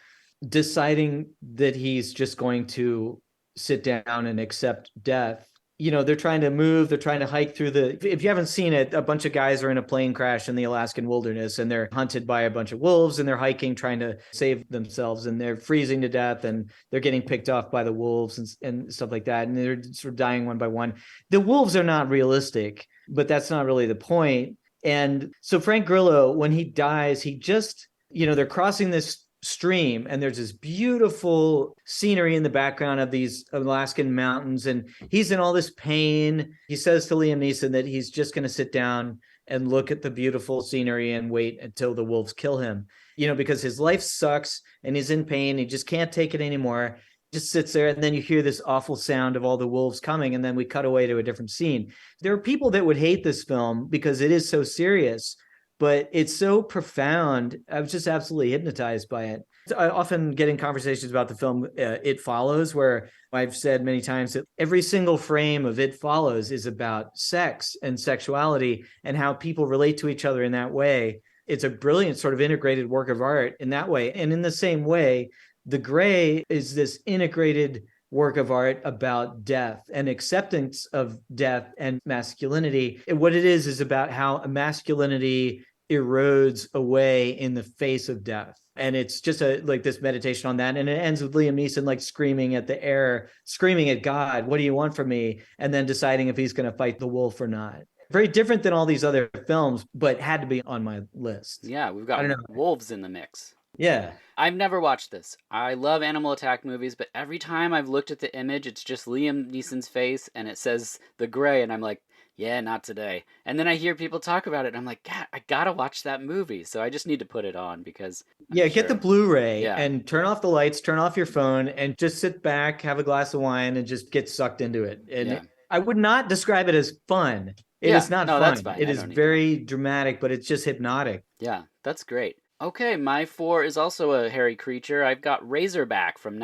deciding that he's just going to sit down and accept death. They're trying to move, they're trying to hike through if you haven't seen it, a bunch of guys are in a plane crash in the Alaskan wilderness and they're hunted by a bunch of wolves and they're hiking, trying to save themselves, and they're freezing to death and they're getting picked off by the wolves and stuff like that. And they're sort of dying one by one. The wolves are not realistic, but that's not really the point. And so Frank Grillo, when he dies, he just, they're crossing this stream and there's this beautiful scenery in the background of these Alaskan mountains, and he's in all this pain. He says to Liam Neeson that he's just going to sit down and look at the beautiful scenery and wait until the wolves kill him, because his life sucks and he's in pain. He just can't take it anymore. Just sits there, and then you hear this awful sound of all the wolves coming, and then we cut away to a different scene. There are people that would hate this film because it is so serious, but it's so profound. I was just absolutely hypnotized by it. I often get in conversations about the film It Follows, where I've said many times that every single frame of It Follows is about sex and sexuality and how people relate to each other in that way. It's a brilliant sort of integrated work of art in that way. And in the same way, The Gray is this integrated work of art about death and acceptance of death and masculinity. And what it is about how masculinity erodes away in the face of death. And it's just like this meditation on that. And it ends with Liam Neeson like screaming at the air, screaming at God, what do you want from me? And then deciding if he's going to fight the wolf or not. Very different than all these other films, but had to be on my list. Yeah, we've I got don't know. wolves in the mix. Yeah. I've never watched this. I love animal attack movies, but every time I've looked at the image, it's just Liam Neeson's face and it says the gray, and I'm like, yeah, not today. And then I hear people talk about it, and I'm like, God, I gotta watch that movie. So I just need to put it on because I'm Yeah, get the sure. Blu-ray Yeah, and turn off the lights, turn off your phone, and just sit back, have a glass of wine, and just get sucked into it. yeah, I would not describe it as fun. It yeah. is not No, that's fun. fine. It I is don't need that. very dramatic, but it's just hypnotic. Yeah, that's great. Okay, my four is also a hairy creature. I've got Razorback from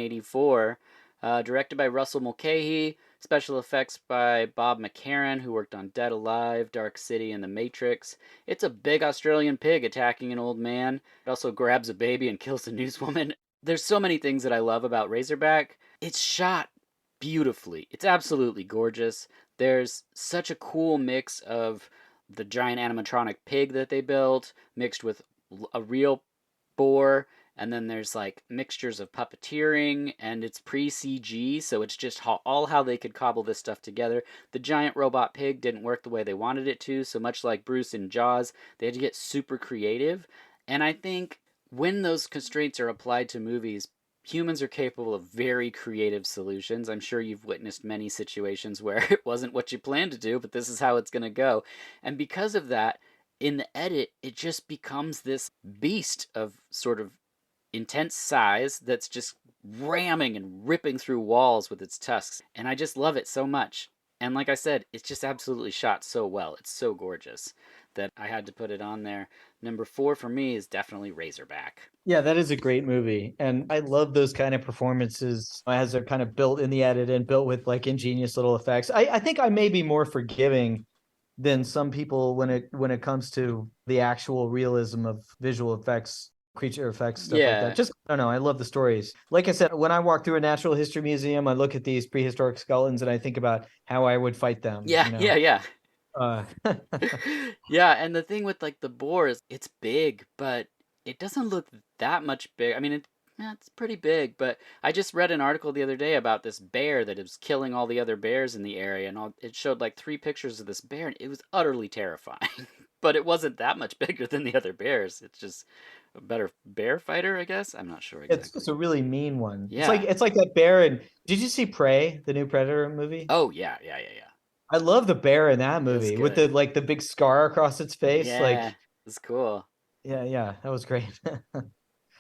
1984, directed by Russell Mulcahy, special effects by Bob McCarran, who worked on Dead Alive, Dark City, and The Matrix. It's a big Australian pig attacking an old man. It also grabs a baby and kills a newswoman. There's so many things that I love about Razorback. It's shot beautifully. It's absolutely gorgeous. There's such a cool mix of the giant animatronic pig that they built mixed with a real boar, and then there's like mixtures of puppeteering, and it's pre-CG, so it's just all how they could cobble this stuff together. The giant robot pig didn't work the way they wanted it to, so much like Bruce in Jaws, they had to get super creative. And I think when those constraints are applied to movies, humans are capable of very creative solutions. I'm sure you've witnessed many situations where it wasn't what you planned to do, but this is how it's going to go. And because of that, in the edit, it just becomes this beast of sort of intense size that's just ramming and ripping through walls with its tusks. And I just love it so much. And like I said, it's just absolutely shot so well. It's so gorgeous that I had to put it on there. Number four for me is definitely Razorback. Yeah, that is a great movie. And I love those kind of performances as they're kind of built in the edit and built with like ingenious little effects. I think I may be more forgiving than some people when it comes to the actual realism of visual effects, creature effects, stuff like that. Yeah. Just I don't know, I love the stories. Like I said, when I walk through a natural history museum, I look at these prehistoric skeletons and I think about how I would fight them, Yeah, yeah, yeah. Uh, Yeah, and the thing with like the boar is it's big, but it doesn't look that much big. I mean, yeah, it's pretty big, but I just read an article the other day about this bear that is killing all the other bears in the area, and it showed like three pictures of this bear, and it was utterly terrifying. But it wasn't that much bigger than the other bears. It's just a better bear fighter, I guess. I'm not sure it's just exactly. a really mean one. Yeah. It's like that bear. And did you see Prey, the new Predator movie? Oh, yeah, yeah, yeah, yeah. I love the bear in that It was movie with good. the like the big scar across its face. Yeah, Like, it's cool. yeah, that was great.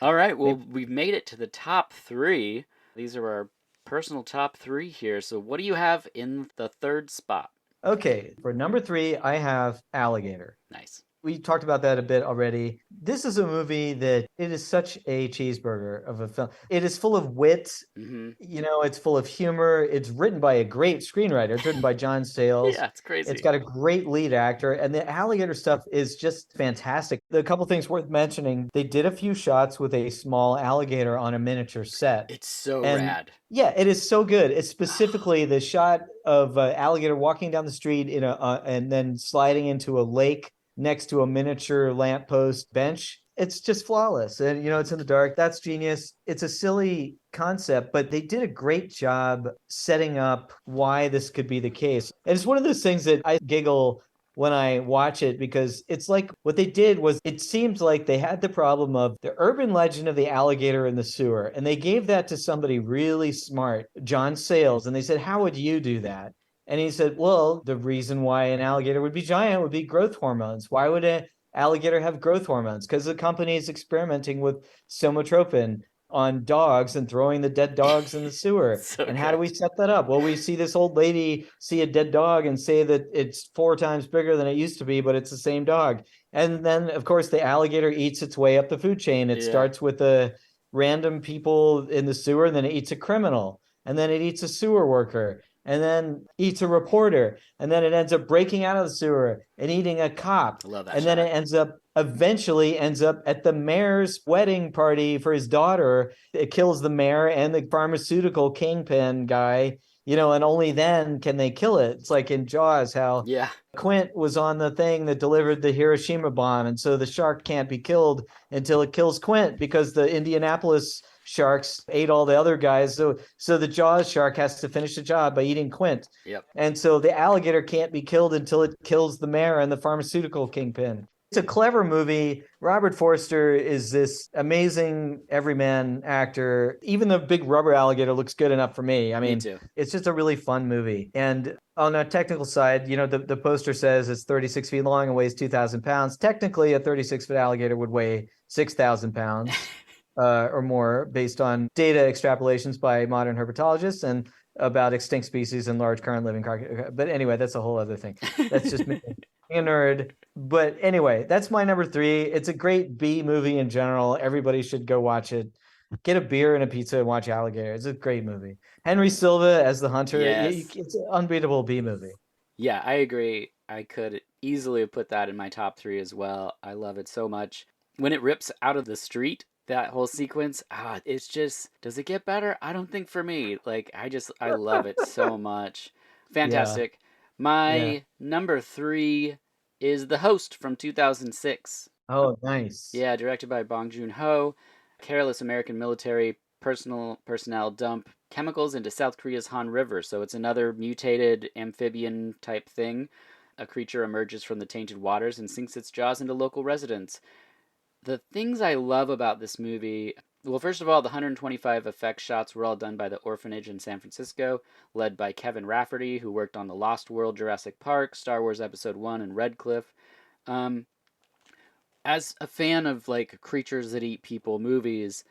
All right, well, we've made it to the top three. These are our personal top three here. So, what do you have in the third spot? Okay, for number three, I have Alligator. Nice. We talked about that a bit already. This is a movie that it is such a cheeseburger of a film. It is full of wit. Mm-hmm. It's full of humor. It's written by a great screenwriter. It's written by John Sayles. Yeah, it's It's crazy. got a great lead actor, and the alligator stuff is just fantastic. A couple things worth mentioning: they did a few shots with a small alligator on a miniature set, It's so and rad. yeah, it is so good. It's specifically the shot of alligator walking down the street and then sliding into a lake next to a miniature lamppost bench. It's just flawless. And, it's in the dark. That's genius. It's a silly concept, but they did a great job setting up why this could be the case. And it's one of those things that I giggle when I watch it because it's like what they did was it seems like they had the problem of the urban legend of the alligator in the sewer. And they gave that to somebody really smart, John Sayles. And they said, how would you do that? And he said, well, the reason why an alligator would be giant would be growth hormones. Why would an alligator have growth hormones? Because the company is experimenting with somatropin on dogs and throwing the dead dogs in the sewer. So And how do good. we set that up? Well, we see this old lady see a dead dog and say that it's 4 times bigger than it used to be, but it's the same dog. And then, of course, the alligator eats its way up the food chain. It Yeah. starts with the random people in the sewer, and then it eats a criminal, and then it eats a sewer worker, and then eats a reporter, and then it ends up breaking out of the sewer and eating a cop. I love that And shot. then it eventually ends up at the mayor's wedding party for his daughter. It kills the mayor and the pharmaceutical kingpin guy. and only then can they kill it. It's like in Jaws, how Yeah. Quint was on the thing that delivered the Hiroshima bomb, and so the shark can't be killed until it kills Quint because the Indianapolis sharks ate all the other guys. So the Jaws shark has to finish the job by eating Quint. Yep. And so the alligator can't be killed until it kills the mayor and the pharmaceutical kingpin. It's a clever movie. Robert Forster is this amazing everyman actor. Even the big rubber alligator looks good enough for me. I Me mean, too. it's just a really fun movie. And on a technical side, the poster says it's 36 feet long and weighs 2,000 pounds. Technically, a 36-foot alligator would weigh 6,000 pounds or more based on data extrapolations by modern herpetologists and about extinct species and large current living carcasses. But anyway, that's a whole other thing. That's just me being a nerd. But anyway, that's my number 3. It's a great B movie in general. Everybody should go watch it. Get a beer and a pizza and watch Alligator. It's a great movie. Henry Silva as the hunter. Yes. It's an unbeatable B movie. Yeah, I agree. I could easily have put that in my top 3 as well. I love it so much. When it rips out of the street, that whole sequence, it's just, does it get better? I don't think for me. Like, I love it so much. Yeah. Fantastic. Yeah. My number 3 is The Host from 2006. Oh, nice. Yeah, directed by Bong Joon-ho. Careless American military personnel dump chemicals into South Korea's Han River. So it's another mutated amphibian type thing. A creature emerges from the tainted waters and sinks its jaws into local residents. The things I love about this movie, well, first of all, the 125 effects shots were all done by the Orphanage in San Francisco, led by Kevin Rafferty, who worked on The Lost World, Jurassic Park, Star Wars Episode 1, and Red Cliff. Um, as a fan of like creatures that eat people movies,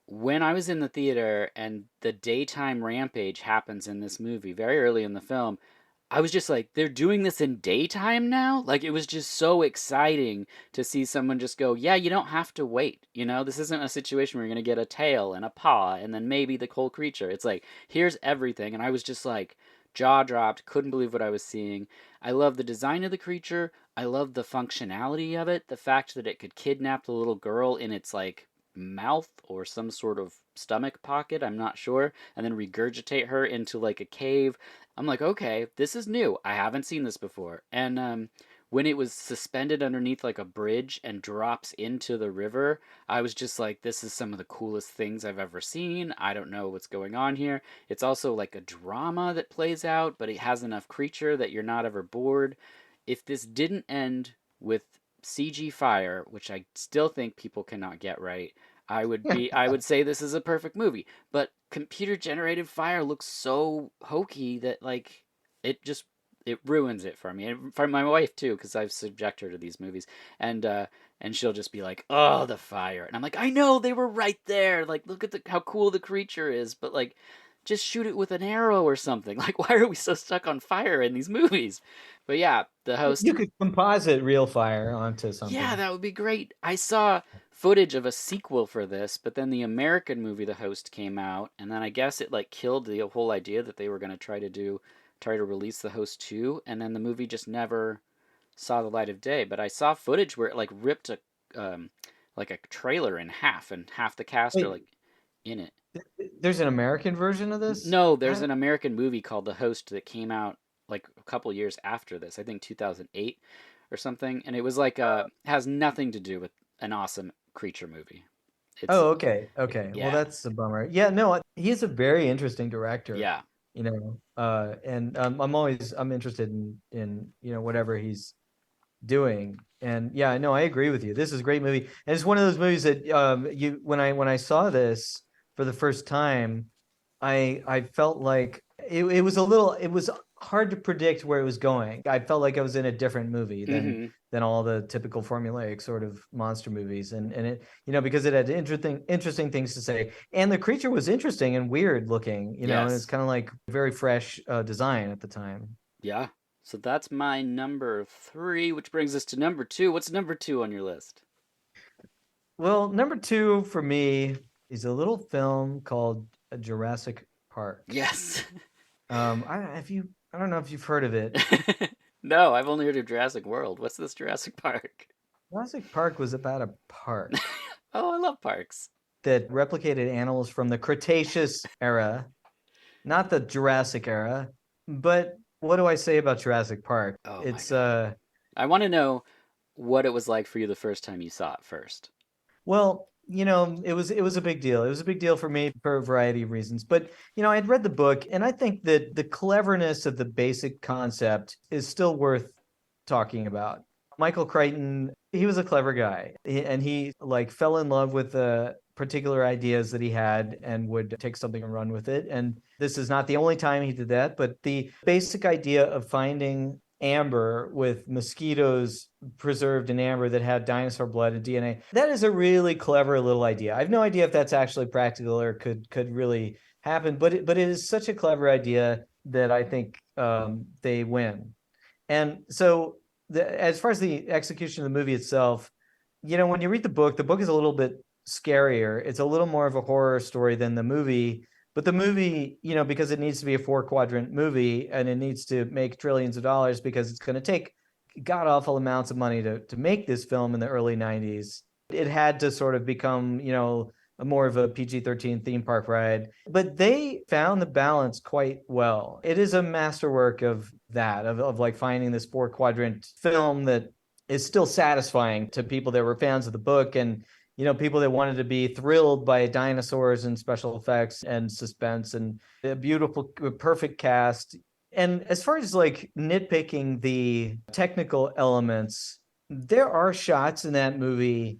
when I was in the theater and the daytime rampage happens in this movie very early in the film, I was just like, they're doing this in daytime now? Like, it was just so exciting to see someone just go, yeah, you don't have to wait. This isn't a situation where you're going to get a tail and a paw and then maybe the whole creature. It's like, here's everything. And I was just like, jaw dropped, couldn't believe what I was seeing. I love the design of the creature. I love the functionality of it. The fact that it could kidnap the little girl in its, like, mouth or some sort of stomach pocket, I'm not sure, and then regurgitate her into, like, a cave. I'm like, okay, this is new. I haven't seen this before. And when it was suspended underneath like a bridge and drops into the river, I was just like, this is some of the coolest things I've ever seen. I don't know what's going on here. It's also like a drama that plays out, but it has enough creature that you're not ever bored. If this didn't end with CG fire, which I still think people cannot get right, I would say this is a perfect movie. But computer generated fire looks so hokey that like it just it ruins it for me and for my wife too because I've subject her to these movies and she'll just be like, oh, the fire, and I'm like, I know they were right there, like look at how cool the creature is, but like just shoot it with an arrow or something. Like, why are we so stuck on fire in these movies? But yeah, The Host. You could composite real fire onto Yeah, something. that would be great. I saw footage of a sequel for this, but then the American movie The Host came out, and then I guess it like killed the whole idea that they were going to try to release The Host 2, and then the movie just never saw the light of day. But I saw footage where it like ripped a like a trailer in half and half the cast are Wait, like in it. there's an American version of this? No, there's an American movie called The Host that came out like a couple years after this. I think 2008 or something, and it was like has nothing to do with an awesome creature movie. It's Oh, okay. Okay. Well, yeah. that's a bummer. Yeah, no, he's a very interesting director, Yeah. and I'm interested in whatever he's doing. And yeah, I know I agree with you. This is a great movie. And it's one of those movies that you when I saw this for the first time, I felt like it was hard to predict where it was going. I felt like I was in a different movie Mhm. than all the typical formulaic sort of monster movies. And it, because it had interesting things to say. And the creature was interesting and weird looking, and it's Yes. kind of like very fresh design at the time. Yeah. So that's my number 3, which brings us to number 2. What's number 2 on your list? Well, number 2 for me is a little film called Jurassic Park. Yes. I don't know if you've heard of it. No, I've only heard of Jurassic World. What's this Jurassic Park? Jurassic Park was about a park Oh, I love parks. that replicated animals from the Cretaceous era. not the Jurassic era, but what do I say about Jurassic Park? Oh my It's God. I want to know what it was like for you the first time you saw it first. well, it was a big deal. It was a big deal for me for a variety of reasons. But, I'd read the book and I think that the cleverness of the basic concept is still worth talking about. Michael Crichton, he was a clever guy, and he like fell in love with the particular ideas that he had and would take something and run with it. And this is not the only time he did that, but the basic idea of finding amber with mosquitoes preserved in amber that had dinosaur blood and DNA. That is a really clever little idea. I have no idea if that's actually practical or could really happen, but it is such a clever idea that I think they win. And so, as far as the execution of the movie itself, when you read the book is a little bit scarier. It's a little more of a horror story than the movie. But the movie, because it needs to be a 4 quadrant movie and it needs to make trillions of dollars because it's going to take god awful amounts of money to make this film in the early 90s. It had to sort of become, a more of a PG-13 theme park ride. But they found the balance quite well. It is a masterwork of that, of like finding this 4 quadrant film that is still satisfying to people that were fans of the book and people that wanted to be thrilled by dinosaurs and special effects and suspense and a beautiful, perfect cast. And as far as like nitpicking the technical elements, there are shots in that movie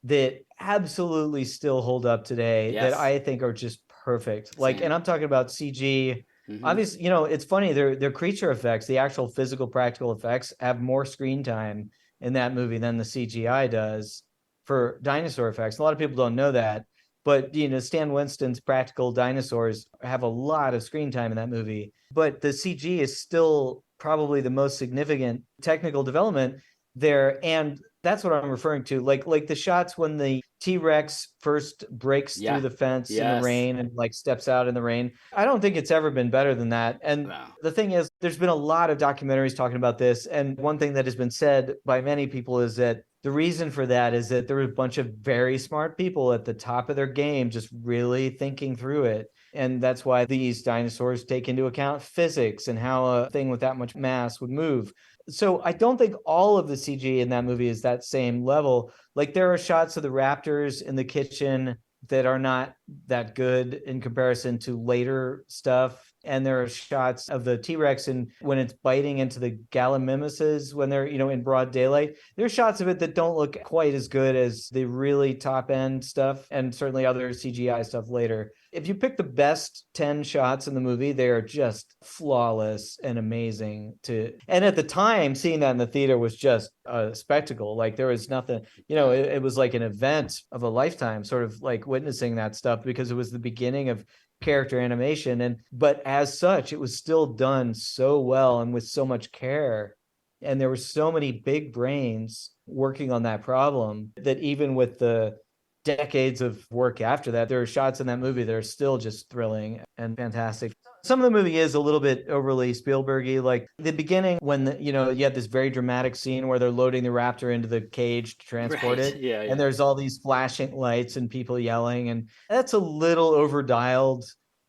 that absolutely still hold up today that Yes, I think are just perfect. Like, and same. I'm talking about CG. Hmm. Obviously, it's funny. Their creature effects, the actual physical practical effects, have more screen time in that movie than the CGI does for dinosaur effects. A lot of people don't know that, but Stan Winston's practical dinosaurs have a lot of screen time in that movie. But the CG is still probably the most significant technical development there, and that's what I'm referring to. Like the shots when the T-Rex first breaks through Yeah. the fence in the Yes. rain and like steps out in the rain. I don't think it's ever been better than that. And Wow. the thing is, there's been a lot of documentaries talking about this. And one thing that has been said by many people is that the reason for that is that there were a bunch of very smart people at the top of their game just really thinking through it. And that's why these dinosaurs take into account physics and how a thing with that much mass would move. So I don't think all of the CG in that movie is that same level. Like there are shots of the raptors in the kitchen that are not that good in comparison to later stuff. And there are shots of the T-Rex and when it's biting into the gallimimuses when they're, in broad daylight. There's shots of it that don't look quite as good as the really top end stuff and certainly other CGI stuff later. If you pick the best 10 shots in the movie, they are just flawless and amazing to. And at the time, seeing that in the theater was just a spectacle. Like there was nothing, Yeah. it was like an event of a lifetime, sort of like witnessing that stuff because it was the beginning of character animation. And but as such, it was still done so well and with so much care. And there were so many big brains working on that problem that even with the decades of work after that, there are shots in that movie that are still just thrilling and fantastic. Some of the movie is a little bit overly Spielbergy, like the beginning when you have this very dramatic scene where they're loading the raptor into the cage to transport Right. it, Yeah. and Yeah. there's all these flashing lights and people yelling, and that's a little overdialed,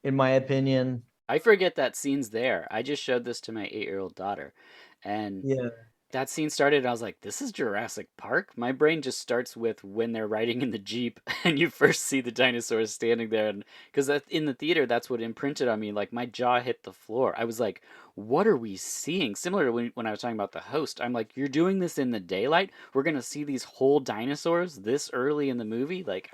in my opinion. I forget that scene's there. I just showed this to my 8-year-old daughter, and Yeah, that scene started, and I was like, "This is Jurassic Park." My brain just starts with when they're riding in the jeep, and you first see the dinosaurs standing there, and because in the theater, that's what imprinted on me. Like my jaw hit the floor. I was like, "What are we seeing?" Similar to when I was talking about the host. I'm like, "You're doing this in the daylight? We're gonna see these whole dinosaurs this early in the movie?" Like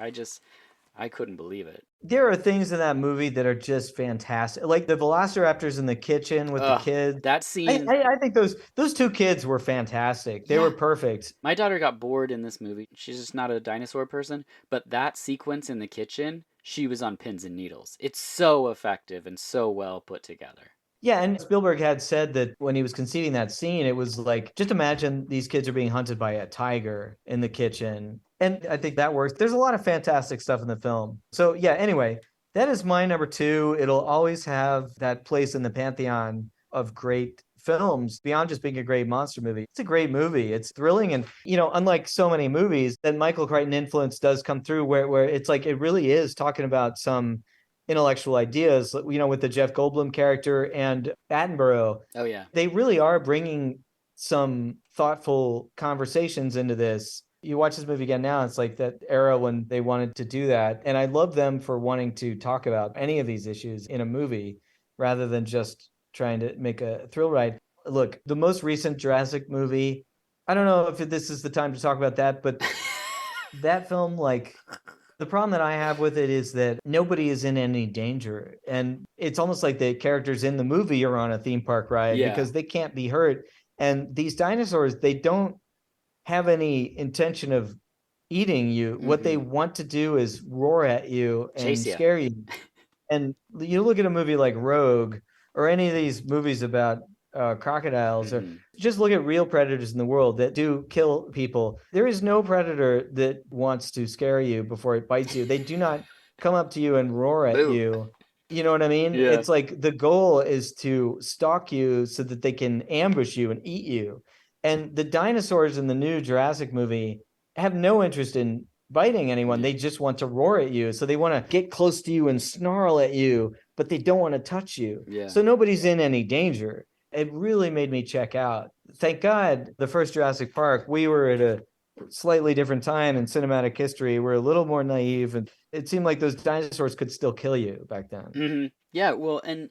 I couldn't believe it. there are things in that movie that are just fantastic, like the velociraptors in the kitchen with the Ugh, kids. that I, scene. I, I think those two kids were fantastic. They were Yeah. perfect. My daughter got bored in this movie. She's just not a dinosaur person, but that sequence in the kitchen, she was on pins and needles. It's so effective and so well put together. Yeah, and Spielberg had said that when he was conceiving that scene, it was like, just imagine these kids are being hunted by a tiger in the kitchen. And I think that works. There's a lot of fantastic stuff in the film. So, yeah, anyway, that is my number two. It'll always have that place in the pantheon of great films beyond just being a great monster movie. It's a great movie. It's thrilling. And, unlike so many movies, that Michael Crichton influence does come through where it's like it really is talking about some intellectual ideas, with the Jeff Goldblum character and Attenborough. Oh yeah. They really are bringing some thoughtful conversations into this. You watch this movie again now, it's like that era when they wanted to do that. And I love them for wanting to talk about any of these issues in a movie rather than just trying to make a thrill ride. Look, the most recent Jurassic movie, I don't know if this is the time to talk about that, but that film, like, the problem that I have with it is that nobody is in any danger. And it's almost like the characters in the movie are on a theme park ride Yeah. because they can't be hurt. And these dinosaurs, they don't have any intention of eating you. What they want to do is roar at you Chase and ya. scare you. And you look at a movie like Rogue or any of these movies about crocodiles, or just look at real predators in the world that do kill people. There is no predator that wants to scare you before it bites you. They do not come up to you and roar at Boo. you. You know what I mean? Yeah. It's like the goal is to stalk you so that they can ambush you and eat you. And the dinosaurs in the new Jurassic movie have no interest in biting anyone. They just want to roar at you. So they want to get close to you and snarl at you, but they don't want to touch you. Yeah. So nobody's in any danger. It really made me check out. Thank God the first Jurassic Park, we were at a slightly different time in cinematic history. We're a little more naive, and it seemed like those dinosaurs could still kill you back then. Yeah, well, and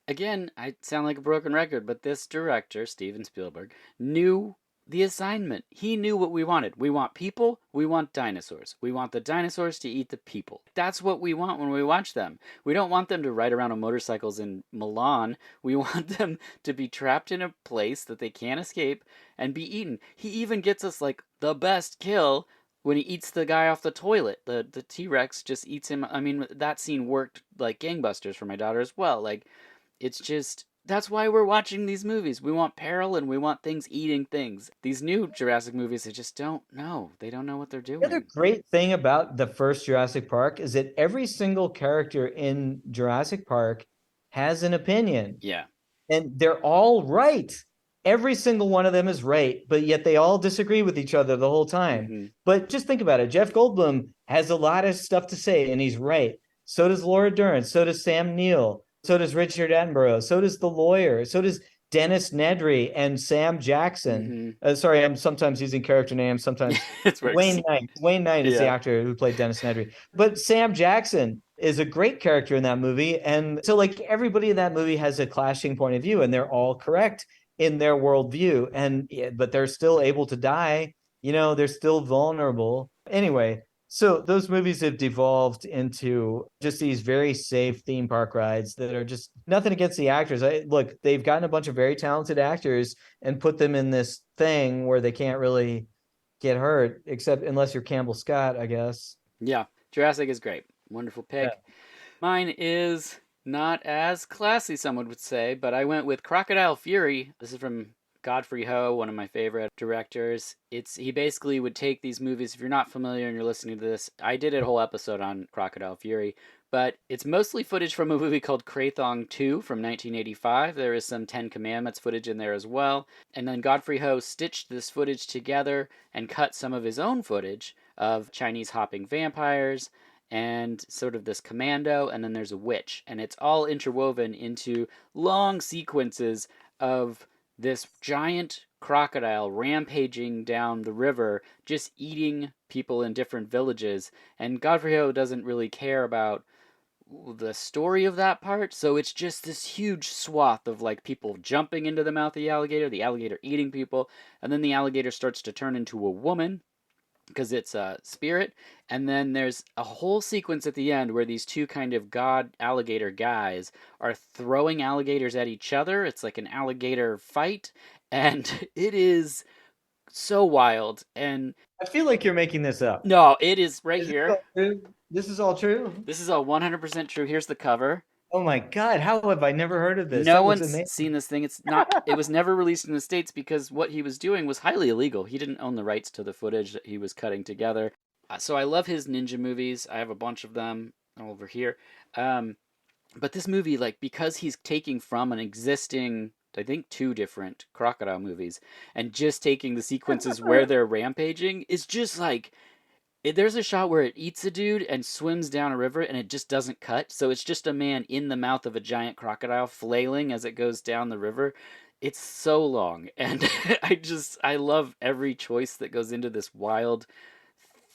again, I sound like a broken record, but this director, Steven Spielberg, knew the assignment. He knew what we wanted. We want people, we want dinosaurs. We want the dinosaurs to eat the people. That's what we want when we watch them. We don't want them to ride around on motorcycles in Milan. We want them to be trapped in a place that they can't escape and be eaten. He even gets us like the best kill when he eats the guy off the toilet. The T-Rex just eats him. I mean, that scene worked like gangbusters for my daughter as well. Like, it's just, that's why we're watching these movies. We want peril and we want things eating things. These new Jurassic movies, they just don't know. They don't know what they're The other doing. great thing about the first Jurassic Park is that every single character in Jurassic Park has an opinion, Yeah. and they're all right. Every single one of them is right, but yet they all disagree with each other the whole time. But just think about it. Jeff Goldblum has a lot of stuff to say, and he's right. So does Laura Dern. So does Sam Neill. So does Richard Attenborough. So does the lawyer. So does Dennis Nedry and Sam Jackson. Sorry, I'm sometimes using character names. Sometimes It's Wayne Knight. Wayne Knight is the Yeah. actor who played Dennis Nedry. But Sam Jackson is a great character in that movie. And so, like, everybody in that movie has a clashing point of view, and they're all correct in their worldview. And but they're still able to die. They're still vulnerable. Anyway, so those movies have devolved into just these very safe theme park rides that are just nothing against the actors. Look, they've gotten a bunch of very talented actors and put them in this thing where they can't really get hurt, except unless you're Campbell Scott, I guess. Yeah. Jurassic is great. Wonderful pick. Yeah. Mine is not as classy, someone would say, but I went with Crocodile Fury. This is from Godfrey Ho, one of my favorite directors. He basically would take these movies. If you're not familiar and you're listening to this, I did a whole episode on Crocodile Fury, but it's mostly footage from a movie called Krathong 2 from 1985. There is some Ten Commandments footage in there as well. And then Godfrey Ho stitched this footage together and cut some of his own footage of Chinese hopping vampires and sort of this commando, and then there's a witch. And it's all interwoven into long sequences of this giant crocodile rampaging down the river, just eating people in different villages. And Godfrey Ho doesn't really care about the story of that part, so it's just this huge swath of like people jumping into the mouth of the alligator eating people, and then the alligator starts to turn into a woman because it's a spirit. And then there's a whole sequence at the end where these two kind of god alligator guys are throwing alligators at each other. It's like an alligator fight, and it is so wild. And I feel like you're making this up. no, it is right here. This is all true? This is all 100% true. Here's the cover. Oh my God, how have I never heard of this? No That looks one's amazing. seen this thing. It was never released in the States because what he was doing was highly illegal. He didn't own the rights to the footage that he was cutting together. So I love his ninja movies. I have a bunch of them over here. But this movie, like, because he's taking from an existing, I think, 2 different crocodile movies and just taking the sequences where they're rampaging, is just like There's a shot where it eats a dude and swims down a river and it just doesn't cut. So it's just a man in the mouth of a giant crocodile flailing as it goes down the river. It's so long. And I love every choice that goes into this wild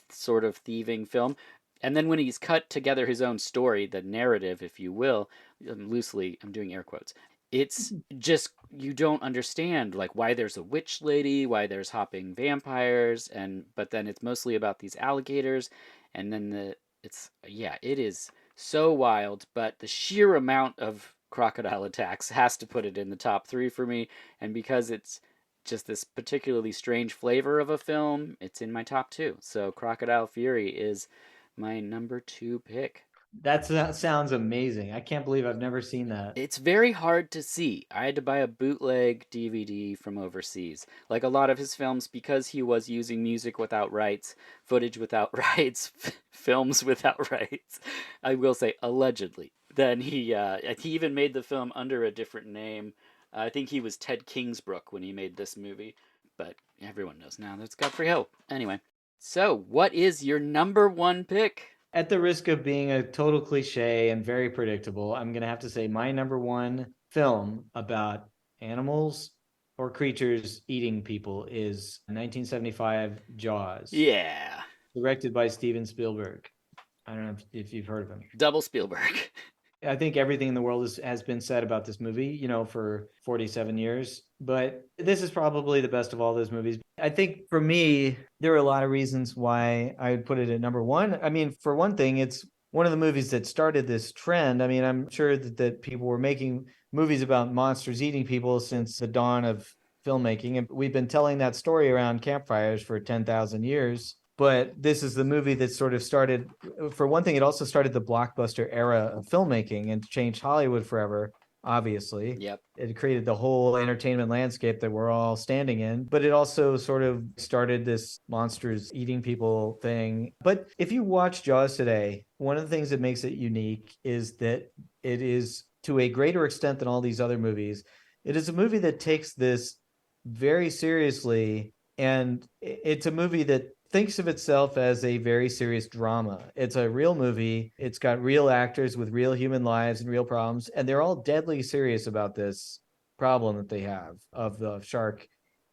sort of thieving film. And then when he's cut together his own story, the narrative, if you will, loosely, I'm doing air quotes, it's just you don't understand like why there's a witch lady, why there's hopping vampires, and but then it's mostly about these alligators, and then it's yeah, it is so wild, but the sheer amount of crocodile attacks has to put it in the top 3 for me, and because it's just this particularly strange flavor of a film, it's in my top 2. So Crocodile Fury is my number 2 pick. That sounds amazing. I can't believe I've never seen that. It's very hard to see. I had to buy a bootleg DVD from overseas. Like a lot of his films, because he was using music without rights, footage without rights, films without rights. I will say allegedly. Then he even made the film under a different name. I think he was Ted Kingsbrook when he made this movie, but everyone knows now that it's Godfrey Ho. Anyway, so what is your number 1 pick? At the risk of being a total cliche and very predictable, I'm going to have to say my number one film about animals or creatures eating people is 1975 Jaws, Yeah, directed by Steven Spielberg. I don't know if you've heard of him. double Spielberg. I think everything in the world has been said about this movie, for 47 years. But this is probably the best of all those movies. I think for me, there are a lot of reasons why I would put it at number one. I mean, for one thing, it's one of the movies that started this trend. I mean, I'm sure that people were making movies about monsters eating people since the dawn of filmmaking. And we've been telling that story around campfires for 10,000 years. But this is the movie that sort of started, for one thing, it also started the blockbuster era of filmmaking and changed Hollywood forever, obviously. Yep. It created the whole entertainment landscape that we're all standing in, but it also sort of started this monsters eating people thing. But if you watch Jaws today, one of the things that makes it unique is that it is, to a greater extent than all these other movies, it is a movie that takes this very seriously. And it's a movie that thinks of itself as a very serious drama. It's a real movie. It's got real actors with real human lives and real problems, and they're all deadly serious about this problem that they have of the shark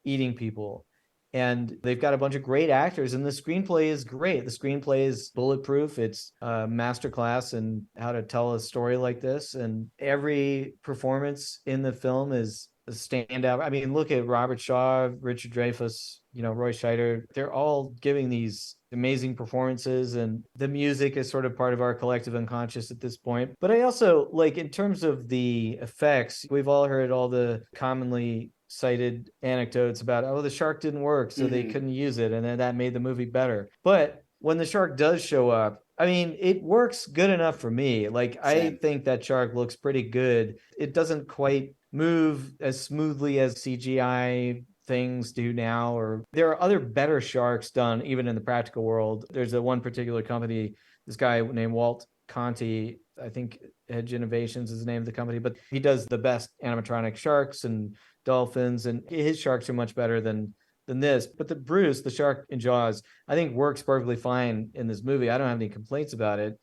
eating people. And they've got a bunch of great actors, and the screenplay is great. The screenplay is bulletproof. It's a masterclass in how to tell a story like this, and every performance in the film is a standout. I mean, look at Robert Shaw, Richard Dreyfuss, Roy Scheider. They're all giving these amazing performances, and the music is sort of part of our collective unconscious at this point. But I also like, in terms of the effects, we've all heard all the commonly cited anecdotes about, oh, the shark didn't work, so they couldn't use it, and then that made the movie better. But when the shark does show up, I mean, it works good enough for me. Like, I Same. think that shark looks pretty good. It doesn't quite move as smoothly as CGI things do now, or there are other better sharks done even in the practical world. There's a one particular company, this guy named Walt Conti, I think Edge Innovations is the name of the company, but he does the best animatronic sharks and dolphins, and his sharks are much better than this. But the Bruce, the shark in Jaws, I think works perfectly fine in this movie. I don't have any complaints about it.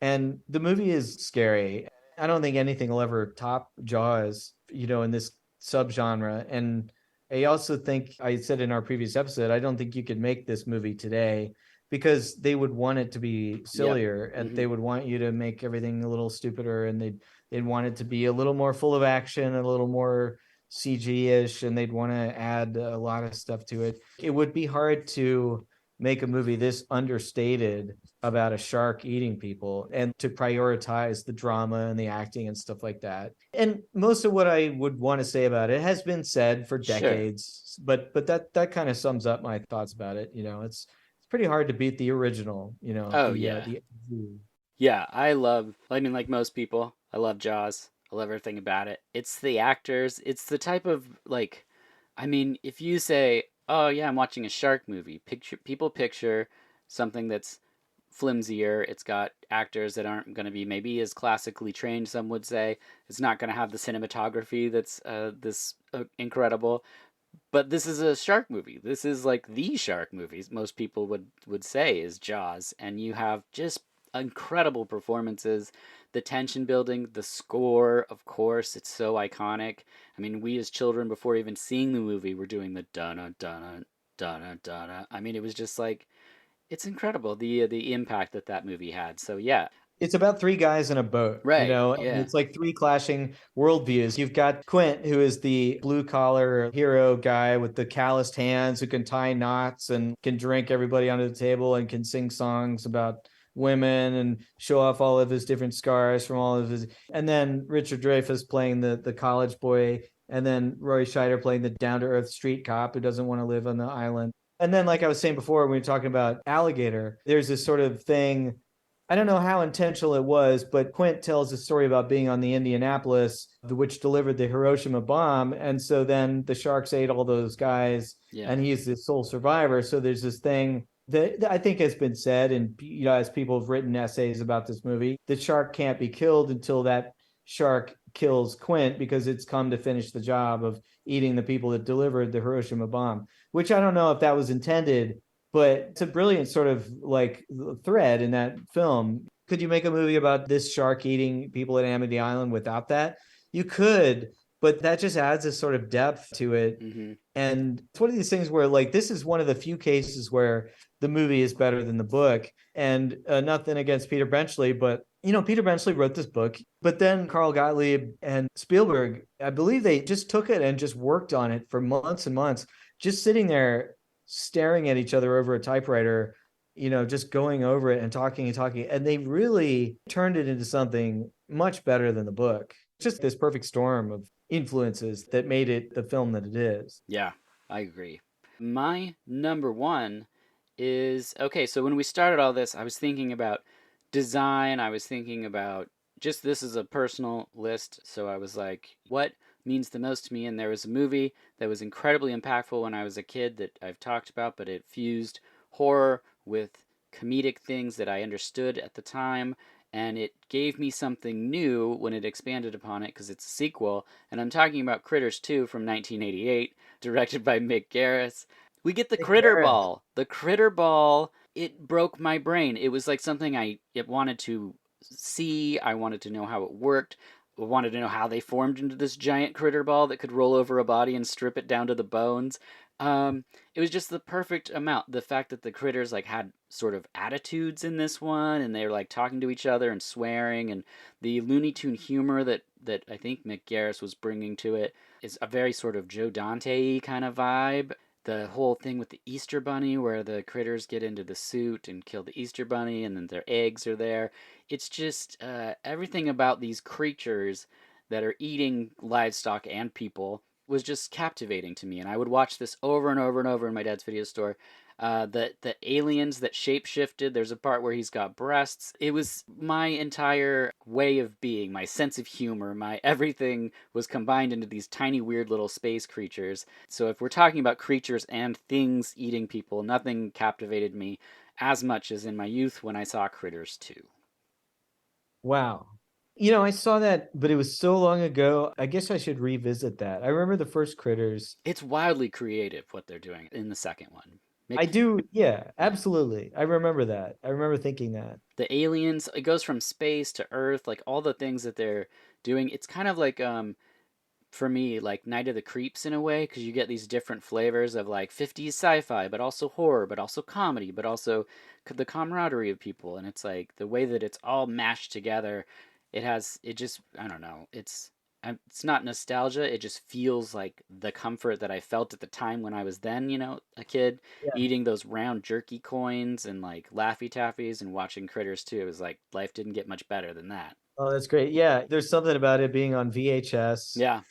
And the movie is scary. I don't think anything will ever top Jaws, in this subgenre. And I also think, I said in our previous episode, I don't think you could make this movie today because they would want it to be Yep. sillier, and they would want you to make everything a little stupider, and they'd want it to be a little more full of action, a little more CG-ish, and they'd want to add a lot of stuff to it. It would be hard to make a movie this understated about a shark eating people and to prioritize the drama and the acting and stuff like that. And most of what I would want to say about it has been said for Sure. decades, but that kind of sums up my thoughts about it. It's pretty hard to beat the original, Oh the yeah. the Yeah, I mean like most people, I love Jaws. I love everything about it. It's the actors, it's the type of like I mean, if you say, "Oh yeah, I'm watching a shark movie." People picture something that's flimsier. It's got actors that aren't going to be maybe as classically trained, some would say. It's not going to have the cinematography that's this incredible. But this is a shark movie. This is like the shark movies most people would say is Jaws, and you have just incredible performances, the tension building, the score, of course, it's so iconic. I mean, we as children before even seeing the movie were doing the dun dun dun dun. I mean, it was just like it's incredible the impact that that movie had. So yeah, It's about three guys in a boat, right, and yeah, it's like three clashing worldviews. You've got Quint, who is the blue collar hero guy with the calloused hands who can tie knots and can drink everybody under the table and can sing songs about women and show off all of his different scars from all of his. And then Richard Dreyfuss playing the college boy, and then Roy Scheider playing the down to earth street cop who doesn't want to live on the island. And then, like I was saying before, when we were talking about Alligator, there's this sort of thing. I don't know how intentional it was, but Quint tells a story about being on the Indianapolis, which delivered the Hiroshima bomb. And so then the sharks ate all those guys, yeah, and he's the sole survivor. So there's this thing that I think has been said, and as people have written essays about this movie, the shark can't be killed until that shark kills Quint because it's come to finish the job of eating the people that delivered the Hiroshima bomb, which I don't know if that was intended, but it's a brilliant sort of like thread in that film. Could you make a movie about this shark eating people at Amity Island without that? You could, but that just adds a sort of depth to it. mm-hmm, And it's one of these things where, like, this is one of the few cases where the movie is better than the book. And nothing against Peter Benchley, but Peter Benchley wrote this book, but then Carl Gottlieb and Spielberg, I believe they just took it and just worked on it for months and months, just sitting there staring at each other over a typewriter, just going over it and talking and talking. And they really turned it into something much better than the book. Just this perfect storm of influences that made it the film that it is. yeah, I agree. My number one is okay. So when we started all this, I was thinking about design. I was thinking about just this is a personal list. So I was like, what means the most to me? And there was a movie that was incredibly impactful when I was a kid that I've talked about, but it fused horror with comedic things that I understood at the time. And it gave me something new when it expanded upon it because it's a sequel. And I'm talking about Critters 2 from 1988, directed by Mick Garris. We get the Hey, critter Garrett. ball. The critter ball, it broke my brain. It was like something I wanted to see. I wanted to know how it worked. I wanted to know how they formed into this giant critter ball that could roll over a body and strip it down to the bones. It was just the perfect amount. The fact that the critters like had sort of attitudes in this one, and they were like talking to each other and swearing, and the Looney Tune humor that I think Mick Garris was bringing to it is a very sort of Joe Dante kind of vibe. The whole thing with the Easter Bunny, where the critters get into the suit and kill the Easter Bunny, and then their eggs are there. It's just everything about these creatures that are eating livestock and people was just captivating to me, and I would watch this over and over and over in my dad's video store. The aliens that shapeshifted. There's a part where he's got breasts. It was my entire way of being, my sense of humor, my everything was combined into these tiny weird little space creatures. So if we're talking about creatures and things eating people, nothing captivated me as much as in my youth when I saw Critters 2. Wow. I saw that, but it was so long ago. I guess I should revisit that. I remember the first Critters. It's wildly creative what they're doing in the second one. I Mick, do, yeah, yeah. absolutely. I remember that. I remember thinking that. The aliens, it goes from space to Earth, like all the things that they're doing. It's kind of like for me like Night of the Creeps in a way because you get these different flavors of like 50s sci-fi but also horror but also comedy but also the camaraderie of people, and it's like the way that it's all mashed together. It just I don't know, it's not nostalgia, it just feels like the comfort that I felt at the time when I was then, a kid Yeah. eating those round jerky coins and like Laffy Taffies and watching Critters too. It was like life didn't get much better than that. Oh, that's great. Yeah, there's something about it being on VHS. Yeah.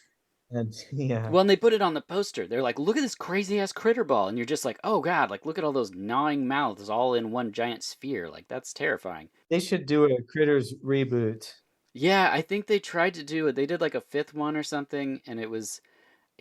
And yeah, Well, and they put it on the poster. They're like, look at this crazy ass critter ball. And you're just like, oh God, like look at all those gnawing mouths all in one giant sphere. Like that's terrifying. they should do a Critters reboot. Yeah, I think they tried to do it. They did like a fifth one or something. And it was,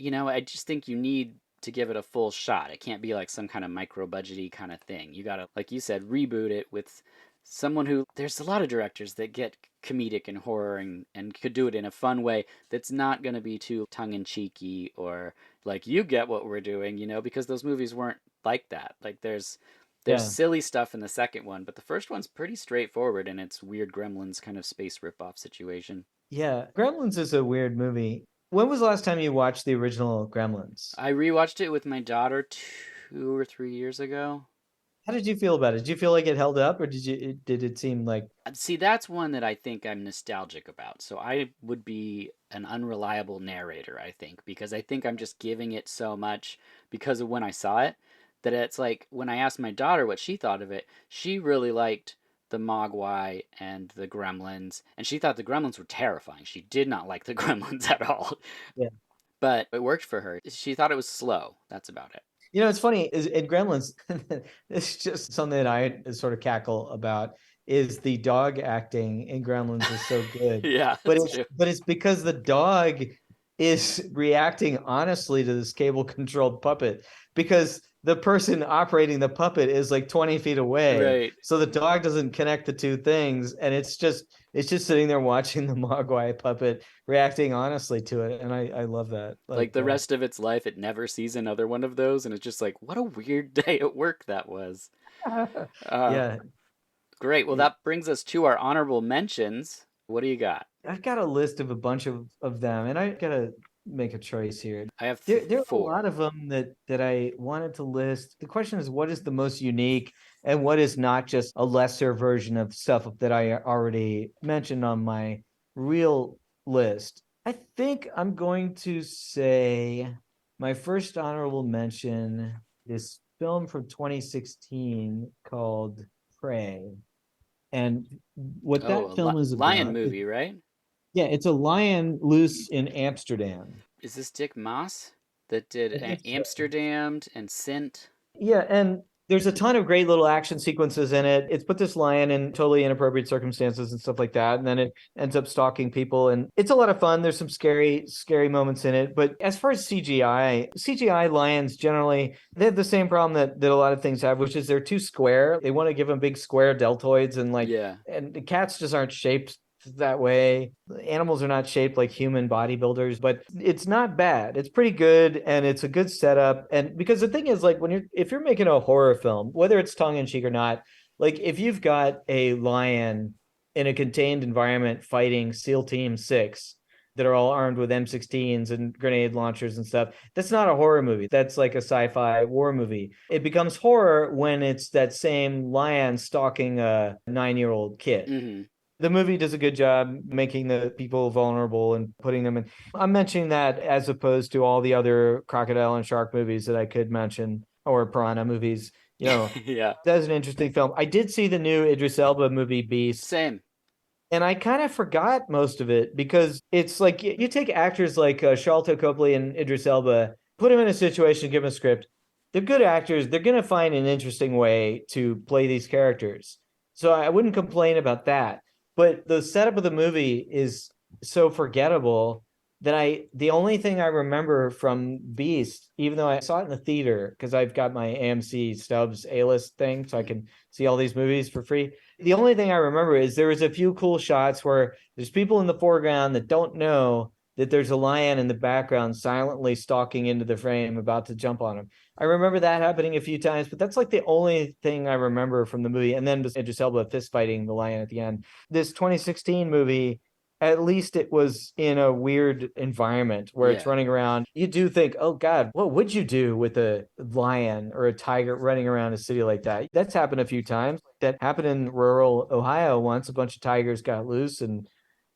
I just think you need to give it a full shot. It can't be like some kind of micro budgety kind of thing. You gotta, like you said, reboot it with someone who, there's a lot of directors that get comedic and horror and could do it in a fun way that's not going to be too tongue-in-cheeky or like you get what we're doing, because those movies weren't like that. Like there's Yeah. silly stuff in the second one, but the first one's pretty straightforward in its weird Gremlins kind of space ripoff situation. Yeah. Gremlins is a weird movie. When was the last time you watched the original Gremlins? I rewatched it with my daughter 2 or 3 years ago. How did you feel about it? Did you feel like it held up, or did it seem like See, that's one that I think I'm nostalgic about. So I would be an unreliable narrator, I think, because I think I'm just giving it so much because of when I saw it that it's like when I asked my daughter what she thought of it, she really liked the Mogwai and the Gremlins, and she thought the Gremlins were terrifying. She did not like the Gremlins at all, yeah. but it worked for her. She thought it was slow. That's about it. It's funny is in Gremlins. It's just something that I sort of cackle about is the dog acting in Gremlins is so good, Yeah, but that's it's true. but it's because the dog is reacting honestly to this cable controlled puppet because the person operating the puppet is like 20 feet away, Right. so the dog doesn't connect the two things, and it's just sitting there watching the Mogwai puppet reacting honestly to it, and I love that. Like Like the rest of its life, it never sees another one of those, and it's just like, what a weird day at work that was. Uh, yeah. Great. Well, that brings us to our honorable mentions. What do you got? I've got a list of a bunch of them, and I gotta make a choice here. I have There are a lot four. of them that I wanted to list. The question is, what is the most unique, and what is not just a lesser version of stuff that I already mentioned on my real list? I think I'm going to say my first honorable mention is film from 2016 called Prey. And what Oh, that a film is lion about is, movie, right? yeah, it's a lion loose in Amsterdam. Is this Dick Maas that did I think so. Amsterdam and Sint? Yeah, and there's a ton of great little action sequences in it. It's put this lion in totally inappropriate circumstances and stuff like that, and then it ends up stalking people, and it's a lot of fun. There's some scary moments in it, but as far as CGI lions generally they have the same problem that a lot of things have, which is they're too square. They want to give them big square deltoids, Yeah. and the cats just aren't shaped that way. Animals are not shaped like human bodybuilders, but it's not bad. It's pretty good, and it's a good setup. And because the thing is, like, if you're making a horror film, whether it's tongue in cheek or not, like if you've got a lion in a contained environment fighting SEAL Team 6 that are all armed with M16s and grenade launchers and stuff, that's not a horror movie. That's like a sci-fi war movie. It becomes horror when it's that same lion stalking a 9-year-old kid. Mm-hmm. The movie does a good job making the people vulnerable and putting them in. I'm mentioning that as opposed to all the other crocodile and shark movies that I could mention, or piranha movies. Yeah. That's an interesting film. I did see the new Idris Elba movie Beast, Same. and I kind of forgot most of it because it's like you take actors like Sharlto Copley and Idris Elba, put them in a situation, give them a script. They're good actors. They're going to find an interesting way to play these characters. So I wouldn't complain about that. But the setup of the movie is so forgettable that the only thing I remember from Beast, even though I saw it in the theater because I've got my AMC Stubs A-list thing, so I can see all these movies for free. The only thing I remember is there was a few cool shots where there's people in the foreground that don't know that there's a lion in the background silently stalking into the frame about to jump on him. I remember that happening a few times, but that's like the only thing I remember from the movie. And then Idris Elba fist fighting the lion at the end. This 2016 movie, at least it was in a weird environment where it's Yeah. running around. You do think, oh God, what would you do with a lion or a tiger running around a city like that? That's happened a few times. That happened in rural Ohio once. A bunch of tigers got loose and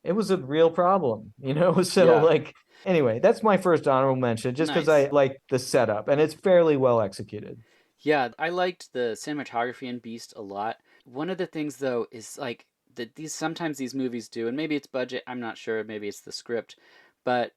it was a real problem, So Yeah. like anyway, that's my first honorable mention just because I Nice. like the setup and it's fairly well executed. Yeah, I liked the cinematography in Beast a lot. One of the things though is like that these sometimes these movies do, and maybe it's budget, I'm not sure, maybe it's the script, but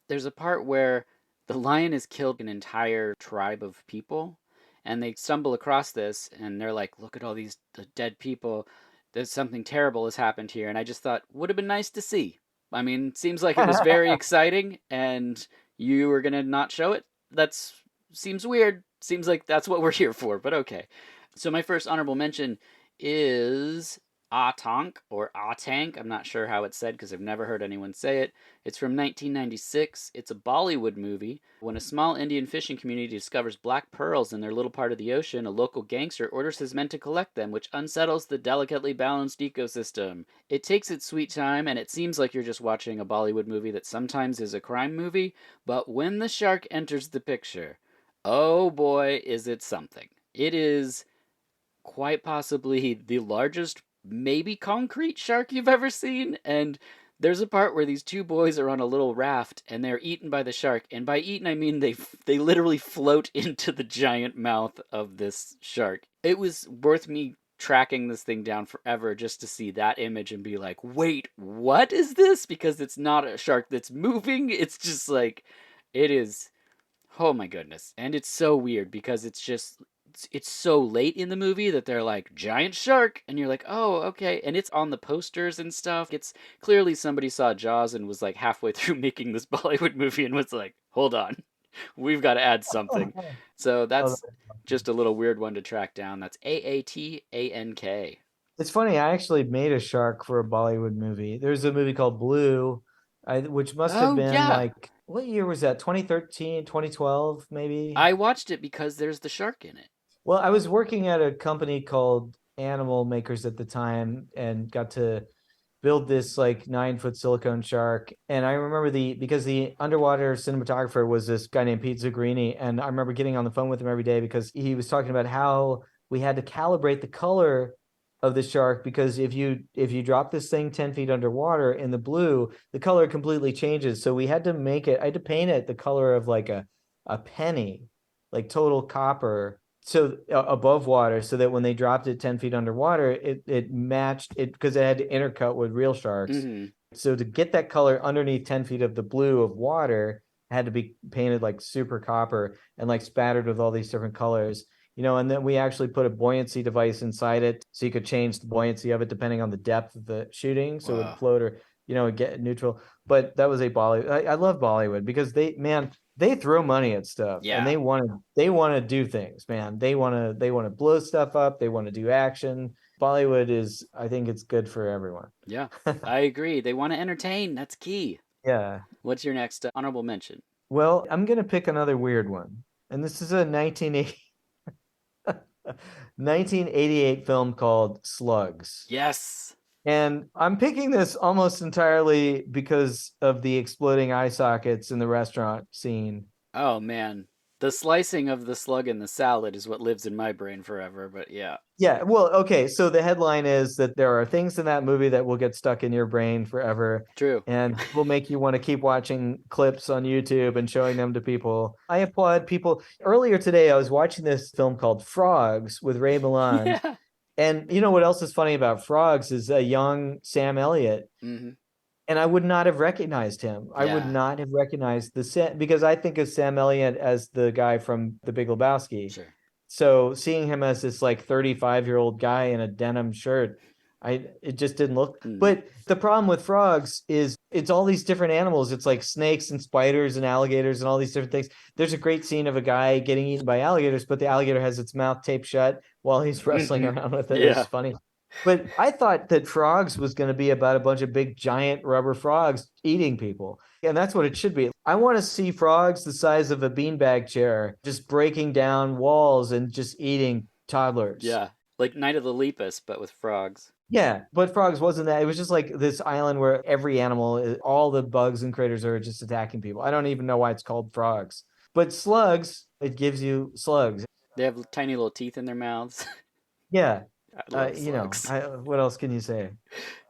there's a part where the lion has killed an entire tribe of people, and they stumble across this and they're like, look at all these dead people. There's something terrible has happened here, and I just thought would have been nice to see. I mean, it seems like it was very exciting, and you were gonna not show it. That's seems weird. Seems like that's what we're here for, but okay. So my first honorable mention is Atank or Atank. I'm not sure how it's said because I've never heard anyone say it. It's from 1996. It's a Bollywood movie. When a small Indian fishing community discovers black pearls in their little part of the ocean, a local gangster orders his men to collect them, which unsettles the delicately balanced ecosystem. It takes its sweet time, and it seems like you're just watching a Bollywood movie that sometimes is a crime movie, but when the shark enters the picture, oh boy, is it something. It is quite possibly the largest, maybe concrete shark you've ever seen. And there's a part where these two boys are on a little raft and they're eaten by the shark. And by eaten, I mean they literally float into the giant mouth of this shark. It was worth me tracking this thing down forever just to see that image and be like, wait, what is this? Because it's not a shark that's moving. It's just like, it is. Oh my goodness. And it's so weird because it's so late in the movie that they're like giant shark and you're like, "Oh, okay." And it's on the posters and stuff. It's clearly somebody saw Jaws and was like halfway through making this Bollywood movie and was like, "Hold on. We've got to add something." So Oh, that's just a little weird one to track down. That's Aatank. it's funny. I actually made a shark for a Bollywood movie. There's a movie called Blue, which must have Oh, been yeah. like, what year was that? 2013, 2012, maybe? I watched it because there's the shark in it. Well, I was working at a company called Animal Makers at the time and got to build this like 9 foot silicone shark. And I remember because the underwater cinematographer was this guy named Pete Zuccherini. And I remember getting on the phone with him every day because he was talking about how we had to calibrate the color of the shark, because if you drop this thing 10 feet underwater in the blue, the color completely changes. So I had to paint it the color of like a penny, like total copper, so above water, so that when they dropped it 10 feet underwater, it matched it because it had to intercut with real sharks. Mhm. So to get that color underneath 10 feet of the blue of water, it had to be painted like super copper and like spattered with all these different colors. And then we actually put a buoyancy device inside it so you could change the buoyancy of it depending on the depth of the shooting, so it would Wow. float or get neutral. But that was a Bollywood. I love Bollywood because they throw money at stuff and Yeah. they want to do things, man. They want to blow stuff up. They want to do action. Bollywood is, I think it's good for everyone. Yeah. I agree. They want to entertain. That's key. Yeah. What's your next honorable mention? Well, I'm gonna pick another weird one, and this is a 1988 film called Slugs. Yes. And I'm picking this almost entirely because of the exploding eye sockets in the restaurant scene. Oh man. The slicing of the slug in the salad is what lives in my brain forever, but yeah. Yeah, well, okay, so the headline is that there are things in that movie that will get stuck in your brain forever True. and will make you want to keep watching clips on YouTube and showing them to people. I applaud people. Earlier today, I was watching this film called Frogs with Ray Milland. Yeah. And you know what else is funny about Frogs is a young Sam Elliott. Mhm. And I would not have recognized him. I would Yeah. not have recognized because I think of Sam Elliott as the guy from The Big Lebowski. Sure. So seeing him as this like 35-year-old guy in a denim shirt, it just didn't look. Mhm. But the problem with Frogs is it's all these different animals. It's like snakes and spiders and alligators and all these different things. There's a great scene of a guy getting eaten by alligators, but the alligator has its mouth taped shut while he's wrestling Mhm. around with it. It's Yeah. funny. But I thought that Frogs was going to be about a bunch of big giant rubber frogs eating people. And that's what it should be. I want to see frogs the size of a beanbag chair just breaking down walls and just eating toddlers. Yeah. Like Night of the Lepus, but with frogs. Yeah, but frogs wasn't that. It was just like this island where every animal, all the bugs and critters are just attacking people. I don't even know why it's called frogs. But slugs, it gives you slugs. They have tiny little teeth in their mouths. Yeah. I love You know, slugs. what else can you say?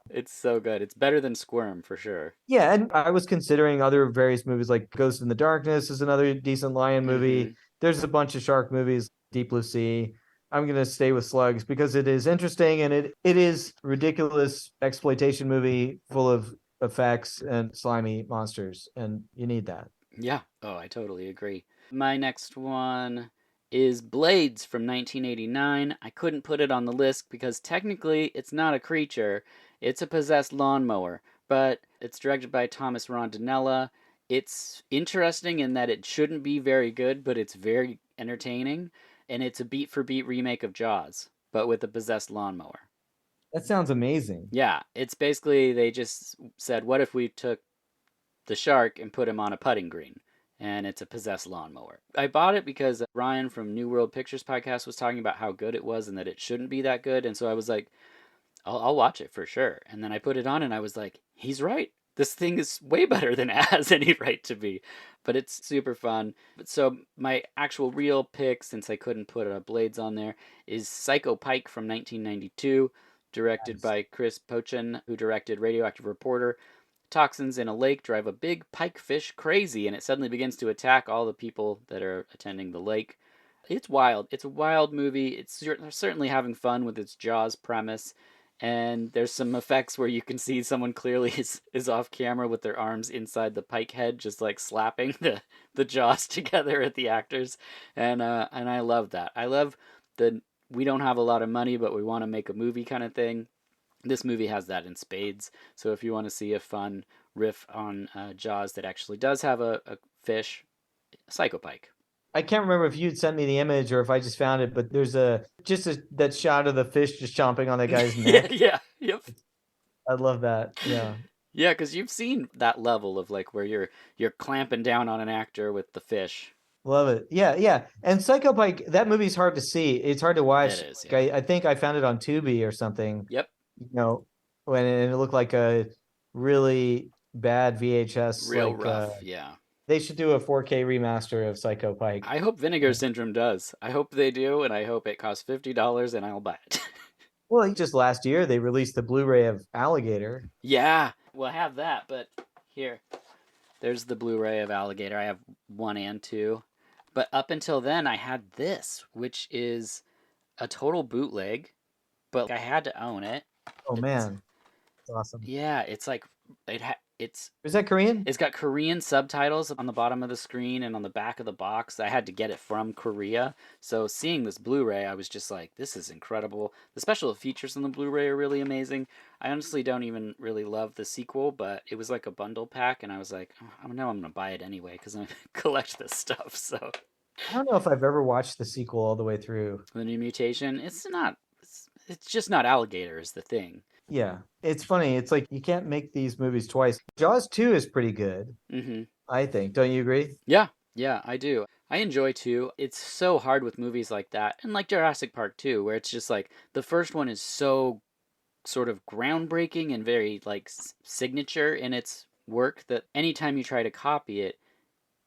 It's so good. It's better than Squirm for sure. Yeah, and I was considering other various movies like Ghost in the Darkness is another decent lion movie. Mhm. There's a bunch of shark movies, Deep Blue Sea. I'm gonna stay with Slugs because it is interesting and it is ridiculous exploitation movie full of effects and slimy monsters, and you need that. Yeah. Oh, I totally agree. My next one is Blades from 1989. I couldn't put it on the list because technically it's not a creature, it's a possessed lawnmower, but it's directed by Thomas Rondinella. It's interesting in that it shouldn't be very good, but it's very entertaining, and it's a beat for beat remake of Jaws. but with a possessed lawnmower. That sounds amazing. Yeah, it's basically they just said, what if we took the shark and put him on a putting green? And it's a possessed lawnmower. I bought it because Ryan from New World Pictures podcast was talking about how good it was and that it shouldn't be that good. And so I was like, I'll watch it for sure. And then I put it on and I was like, he's right. This thing is way better than it has any right to be. But it's super fun. So my actual real pick, since I couldn't put Blades on there, is Psycho Pike from 1992, directed Nice. by Chris Pochin, who directed Radioactive Reporter. Toxins in a lake drive a big pike fish crazy, and it suddenly begins to attack all the people that are attending the lake. It's wild. It's a wild movie. It's certainly having fun with its Jaws premise. And there's some effects where you can see someone clearly is off camera with their arms inside the pike head, just like slapping the jaws together at the actors. And I love that. I love the we don't have a lot of money, but we want to make a movie kind of thing. This movie has that in spades. So if you want to see a fun riff on Jaws that actually does have a fish, Psycho Pike. I can't remember if you'd sent me the image or if I just found it, but there's that shot of the fish just chomping on that guy's Yeah, neck. yeah, yep. I love that. Yeah. Yeah, because you've seen that level of like where you're clamping down on an actor with the fish. Love it. Yeah, yeah. And Psycho Pike, that movie's hard to see. It's hard to It watch. is, yeah. I think I found it on Tubi or something, Yep, you know, when it looked like a really bad VHS. real rough. Yeah. They should do a 4K remaster of Psycho Pike. I hope Vinegar Syndrome does. I hope they do, and I hope it costs $50 and I'll buy it. Well, just last year they released the Blu-ray of Alligator. Yeah, we'll have that, but here, there's the Blu-ray of Alligator. I have 1 and 2. But up until then, I had this, which is a total bootleg, but I had to own it. Oh It's man, it's awesome. yeah, it's like it's Is that Korean? it's got Korean subtitles on the bottom of the screen and on the back of the box. I had to get it from Korea. So seeing this Blu-ray, I was just like, this is incredible. The special features on the Blu-ray are really amazing. I honestly don't even really love the sequel, but it was like a bundle pack, and I was like, oh, I know I'm gonna buy it anyway because I'm gonna collect this stuff. So I don't know if I've ever watched the sequel all the way through. the New Mutation, it's not. It's just not Alligator is the thing. Yeah, it's funny. It's like you can't make these movies twice. Jaws 2 is pretty good, Mm-hmm. I think. Don't you agree? Yeah, yeah, I do. I enjoy too. It's so hard with movies like that, and like Jurassic Park too, where it's just like the first one is so sort of groundbreaking and very like signature in its work that anytime you try to copy it,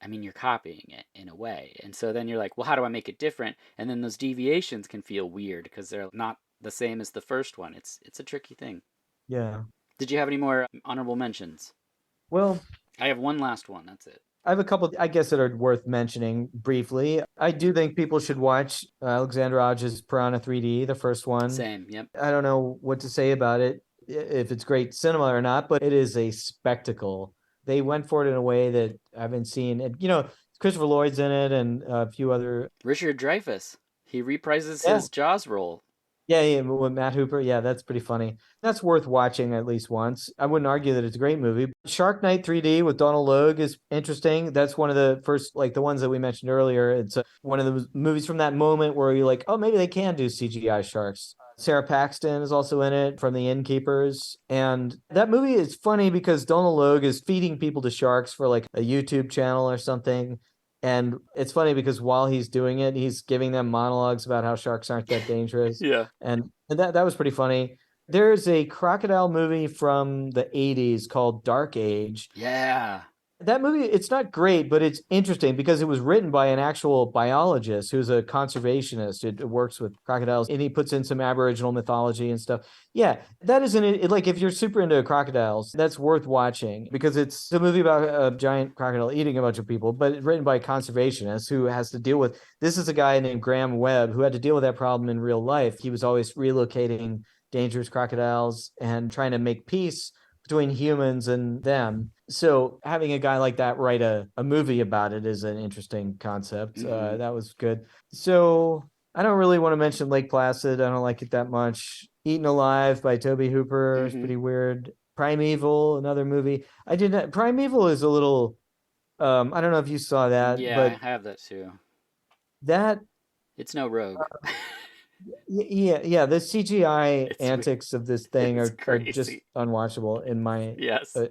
I mean, you're copying it in a way. And so then you're like, well, how do I make it different? And then those deviations can feel weird because they're not the same as the first one. It's a tricky thing. Yeah. Did you have any more honorable mentions? Well, I have one last one. That's it. I have a couple, I guess, that are worth mentioning briefly. I do think people should watch Alexander Hodges' Piranha 3D, the first one. Same. Yep. I don't know what to say about it, if it's great cinema or not, but it is a spectacle. They went for it in a way that I haven't seen. And, Christopher Lloyd's in it and a few other. Richard Dreyfuss. He reprises Yeah. his Jaws role. Yeah, yeah, with Matt Hooper. Yeah, that's pretty funny. That's worth watching at least once. I wouldn't argue that it's a great movie. Shark Night 3D with Donald Logue is interesting. That's one of the first, like the ones that we mentioned earlier. It's one of the movies from that moment where you're like, oh, maybe they can do CGI sharks. Sarah Paxton is also in it from The Innkeepers. And that movie is funny because Donald Logue is feeding people to sharks for like a YouTube channel or something. And it's funny because while he's doing it, he's giving them monologues about how sharks aren't that dangerous. Yeah. And that was pretty funny. There's a crocodile movie from the 80s called Dark Age. Yeah. That movie, it's not great, but it's interesting because it was written by an actual biologist who's a conservationist. It works with crocodiles and he puts in some Aboriginal mythology and stuff. Yeah, that isn't it. Like if you're super into crocodiles, that's worth watching because it's a movie about a giant crocodile eating a bunch of people, but it's written by a conservationist who has to deal with, this is a guy named Graham Webb who had to deal with that problem in real life. He was always relocating dangerous crocodiles and trying to make peace between humans and them. So having a guy like that write a movie about it is an interesting concept. Mhm. That was good. So I don't really want to mention Lake Placid. I don't like it that much. Eaten Alive by Toby Hooper is Mhm. pretty weird. Primeval, another movie. I did not. Primeval is a little. I don't know if you saw that, Yeah, I but have that too. that It's no Rogue. Yeah. The CGI It's antics of this thing it's are just crazy. unwatchable in my. Yes. Uh,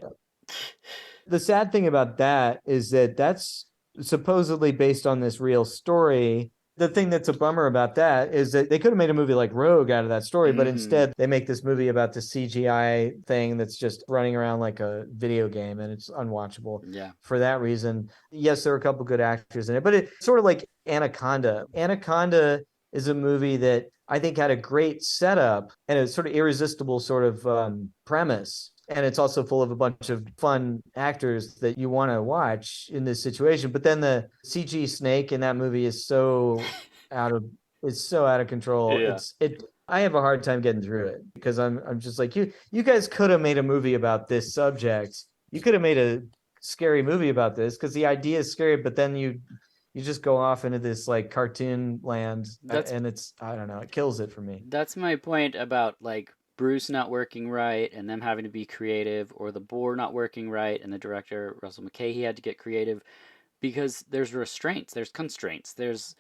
the sad thing about that is that that's supposedly based on this real story. The thing that's a bummer about that is that they could have made a movie like Rogue out of that story, but Mm-hmm. instead they make this movie about the CGI thing that's just running around like a video game, and it's unwatchable Yeah. for that reason. Yes, there are a couple good actors in it, but it's sort of like Anaconda. Anaconda is a movie that I think had a great setup and a sort of irresistible sort of premise. And it's also full of a bunch of fun actors that you want to watch in this situation. But then the CG snake in that movie is out of it's so out of control. Yeah. I have a hard time getting through it because I'm just like you guys could have made a movie about this subject. You could have made a scary movie about this because the idea is scary, but then you just go off into this like cartoon land, That's and it's I don't know, it kills it for me. that's my point about like Bruce not working right and them having to be creative, or the boar not working right and the director Russell McKay he had to get creative because there's restraints, there's constraints, there's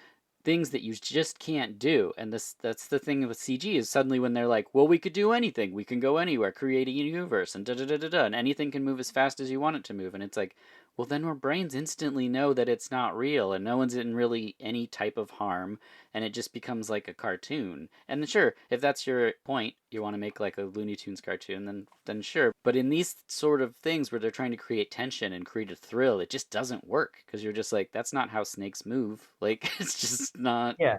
things that you just can't do. And that's the thing with CG is suddenly when they're like, well, we could do anything, we can go anywhere, create a universe, and da da da da da, and anything can move as fast as you want it to move. And it's like, well, then our brains instantly know that it's not real, and no one's in really any type of harm, and it just becomes like a cartoon. And sure, if that's your point, you want to make like a Looney Tunes cartoon, then sure. But in these sort of things where they're trying to create tension and create a thrill, it just doesn't work because you're just like, that's not how snakes move. Like it's just not. Yeah,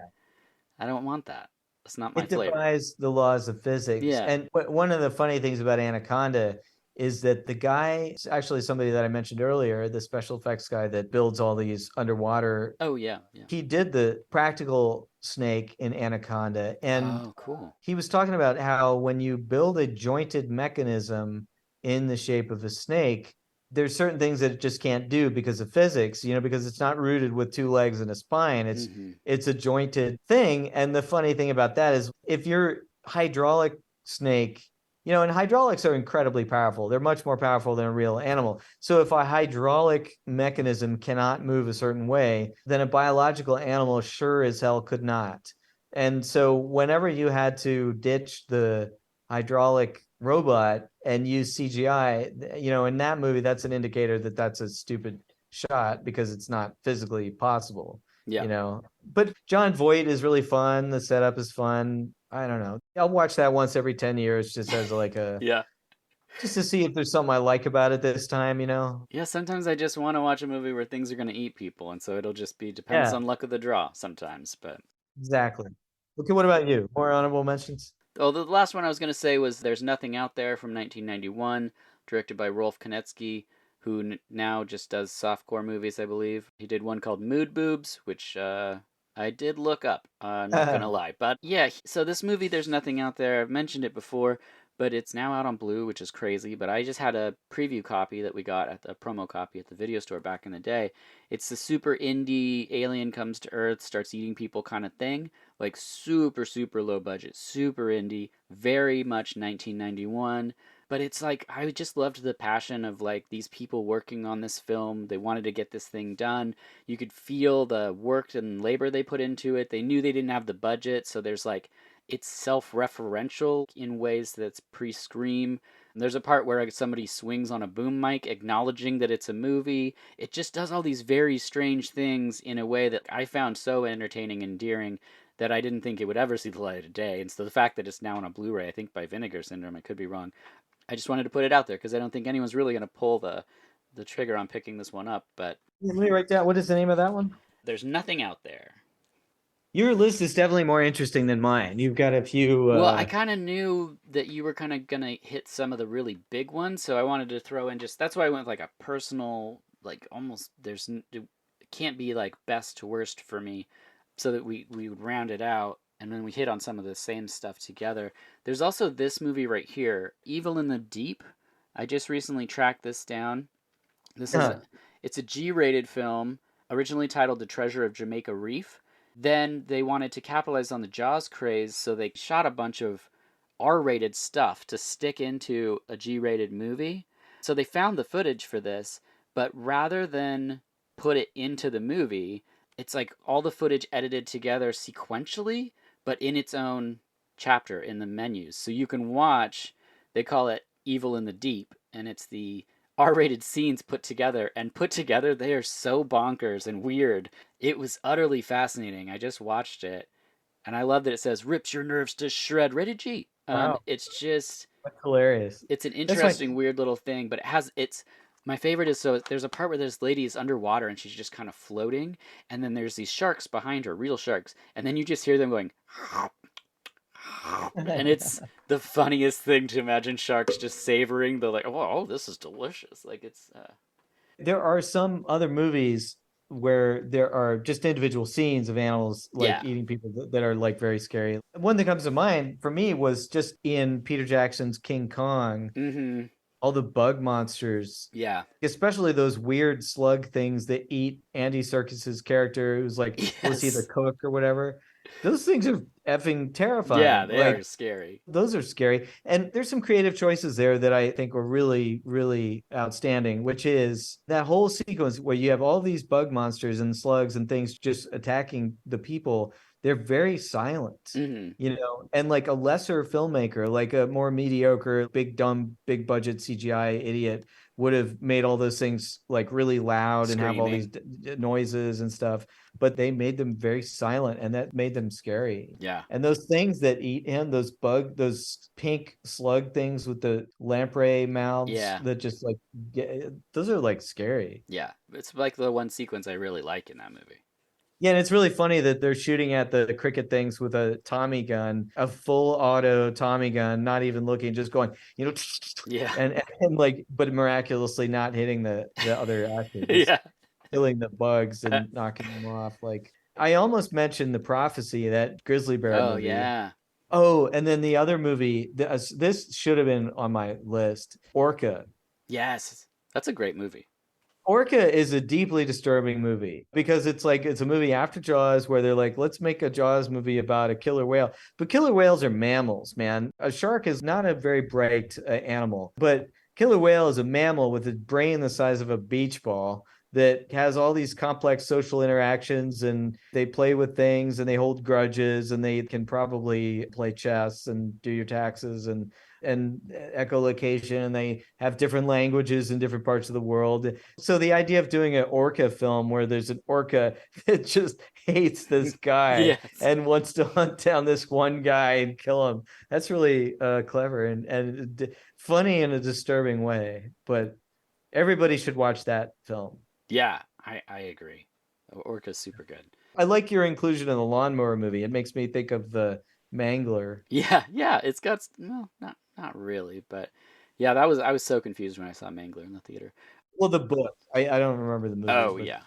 I don't want that. That's not my it flavor. defies the laws of physics. Yeah. And one of the funny things about Anaconda is that the guy is actually somebody that I mentioned earlier, the special effects guy that builds all these underwater. Oh yeah. Yeah. He did the practical snake in Anaconda, and Oh, cool. he was talking about how when you build a jointed mechanism in the shape of a snake, there's certain things that it just can't do because of physics, because it's not rooted with two legs and a spine. It's Mm-hmm. it's a jointed thing. And the funny thing about that is if your hydraulic snake, and hydraulics are incredibly powerful. They're much more powerful than a real animal. So if a hydraulic mechanism cannot move a certain way, then a biological animal sure as hell could not. And so whenever you had to ditch the hydraulic robot and use CGI, in that movie, that's an indicator that that's a stupid shot because it's not physically possible, Yeah. But John Voight is really fun. The setup is fun. I don't know. I'll watch that once every 10 years just as like Yeah. just to see if there's something I like about it this time. Yeah, sometimes I just want to watch a movie where things are going to eat people, and so it'll just be depends Yeah, on luck of the draw sometimes. But exactly. Okay, what about you? More honorable mentions? oh, the last one I was going to say was There's Nothing Out There from 1991, directed by Rolf Konetsky, who now just does softcore movies, I believe. He did one called Mood Boobs, which I did look up. I'm not going to lie. But yeah, so this movie, There's Nothing Out There, I've mentioned it before, but it's now out on Blue, which is crazy. But I just had a preview copy that we got at the promo copy at the video store back in the day. It's the super indie alien comes to Earth, starts eating people kind of thing, like super super low budget, super indie, very much 1991. But it's like I just loved the passion of like these people working on this film. They wanted to get this thing done. You could feel the work and labor they put into it. They knew they didn't have the budget, so there's like it's self-referential in ways that's pre-Scream. There's a part where somebody swings on a boom mic acknowledging that it's a movie. It just does all these very strange things in a way that I found so entertaining and endearing that I didn't think it would ever see the light of day. And so the fact that it's now on a Blu-ray, I think by Vinegar Syndrome, I could be wrong. I just wanted to put it out there because I don't think anyone's really going to pull the trigger on picking this one up. But Yeah, let me write down. What is the name of that one? there's nothing out there. Your list is definitely more interesting than mine. You've got a few. Well, I kind of knew that you were kind of gonna hit some of the really big ones, so I wanted to throw in just that's why I went with like a personal, like almost it can't be like best to worst for me, so that we would round it out, and then we hit on some of the same stuff together. There's also this movie right here, Evil in the Deep. I just recently tracked this down. This is Huh. it's a G-rated film, originally titled The Treasure of Jamaica Reef. Then they wanted to capitalize on the Jaws craze, so they shot a bunch of R-rated stuff to stick into a G-rated movie. So they found the footage for this, but rather than put it into the movie, it's like all the footage edited together sequentially, but in its own chapter in the menus. So you can watch, they call it Evil in the Deep, and it's the R-rated scenes put together, and put together they are so bonkers and weird. It was utterly fascinating. I just watched it, and I love that it says rips your nerves to shred, rated G. Wow, It's just, that's hilarious. it's an That's my interesting weird little thing, but it has it's my favorite is, so there's a part where this lady is underwater and she's just kind of floating, and then there's these sharks behind her, real sharks, and then you just hear them going and it's the funniest thing to imagine sharks just savoring the like, oh, this is delicious. Like it's there are some other movies where there are just individual scenes of animals like yeah. eating people that are like very scary. One that comes to mind for me was just in Peter Jackson's King Kong, Mm-hmm. all the bug monsters, Yeah. especially those weird slug things that eat Andy Serkis's character, who's like, was he the Yes. cook or whatever? Those things are effing Yeah, terrifying. they Like are scary. those are scary. And there's some creative choices there that I think were really, really outstanding, which is that whole sequence where you have all these bug monsters and slugs and things just attacking the people. They're very silent, Mm-hmm. and like a lesser filmmaker, like a more mediocre, big, dumb, big budget CGI idiot would have made all those things like really loud and have all these Screaming. noises and stuff, but they made them very silent and that made them scary. Yeah. And those things that eat him, those pink slug things with the lamprey mouths Yeah. that just like those are like scary. Yeah. It's like the one sequence I really like in that movie. Yeah, and it's really funny that they're shooting at the cricket things with a Tommy gun, a full auto Tommy gun, not even looking, just going, Yeah. and like, but miraculously not hitting the other actor, just Yeah. killing the bugs and knocking them off. Like I almost mentioned the Prophecy, that grizzly bear Oh movie. yeah. Oh, and then the other movie, this should have been on my list, Orca. Yes. That's a great movie. Orca is a deeply disturbing movie because it's like it's a movie after Jaws where they're like, let's make a Jaws movie about a killer whale. But killer whales are mammals, man. A shark is not a very bright animal, but killer whale is a mammal with a brain the size of a beach ball that has all these complex social interactions, and they play with things and they hold grudges and they can probably play chess and do your taxes and echolocation, and they have different languages in different parts of the world. So the idea of doing an orca film where there's an orca that just hates this guy Yes. and wants to hunt down this one guy and kill him, that's really clever and funny in a disturbing way. But everybody should watch that film. Yeah, I agree. Orca's super good. I like your inclusion in the lawnmower movie. It makes me think of the Mangler. Yeah, yeah, it's got well, not really, but yeah, that was I was so confused when I saw Mangler in the theater. Well, the book. I don't remember the movie, Oh but yeah.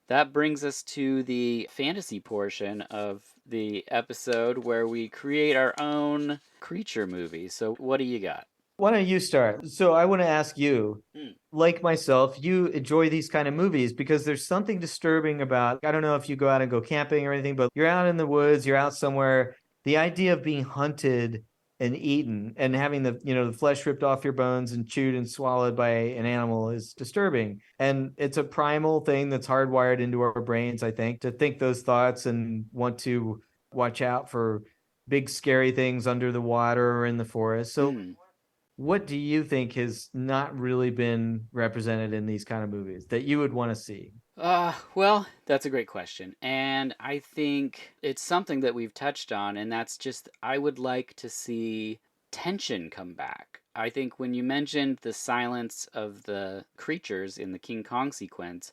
That brings us to the fantasy portion of the episode where we create our own creature movie. So what do you got? why don't you start? So I want to ask you, Mm. like myself, you enjoy these kind of movies because there's something disturbing about, I don't know if you go out and go camping or anything, but you're out in the woods, you're out somewhere. The idea of being hunted and eaten and having the flesh ripped off your bones and chewed and swallowed by an animal is disturbing. And it's a primal thing that's hardwired into our brains, I think, to think those thoughts and want to watch out for big scary things under the water or in the forest. So Mm. what do you think has not really been represented in these kind of movies that you would want to see? Well, that's a great question. And I think it's something that we've touched on, and that's just I would like to see tension come back. I think when you mentioned the silence of the creatures in the King Kong sequence,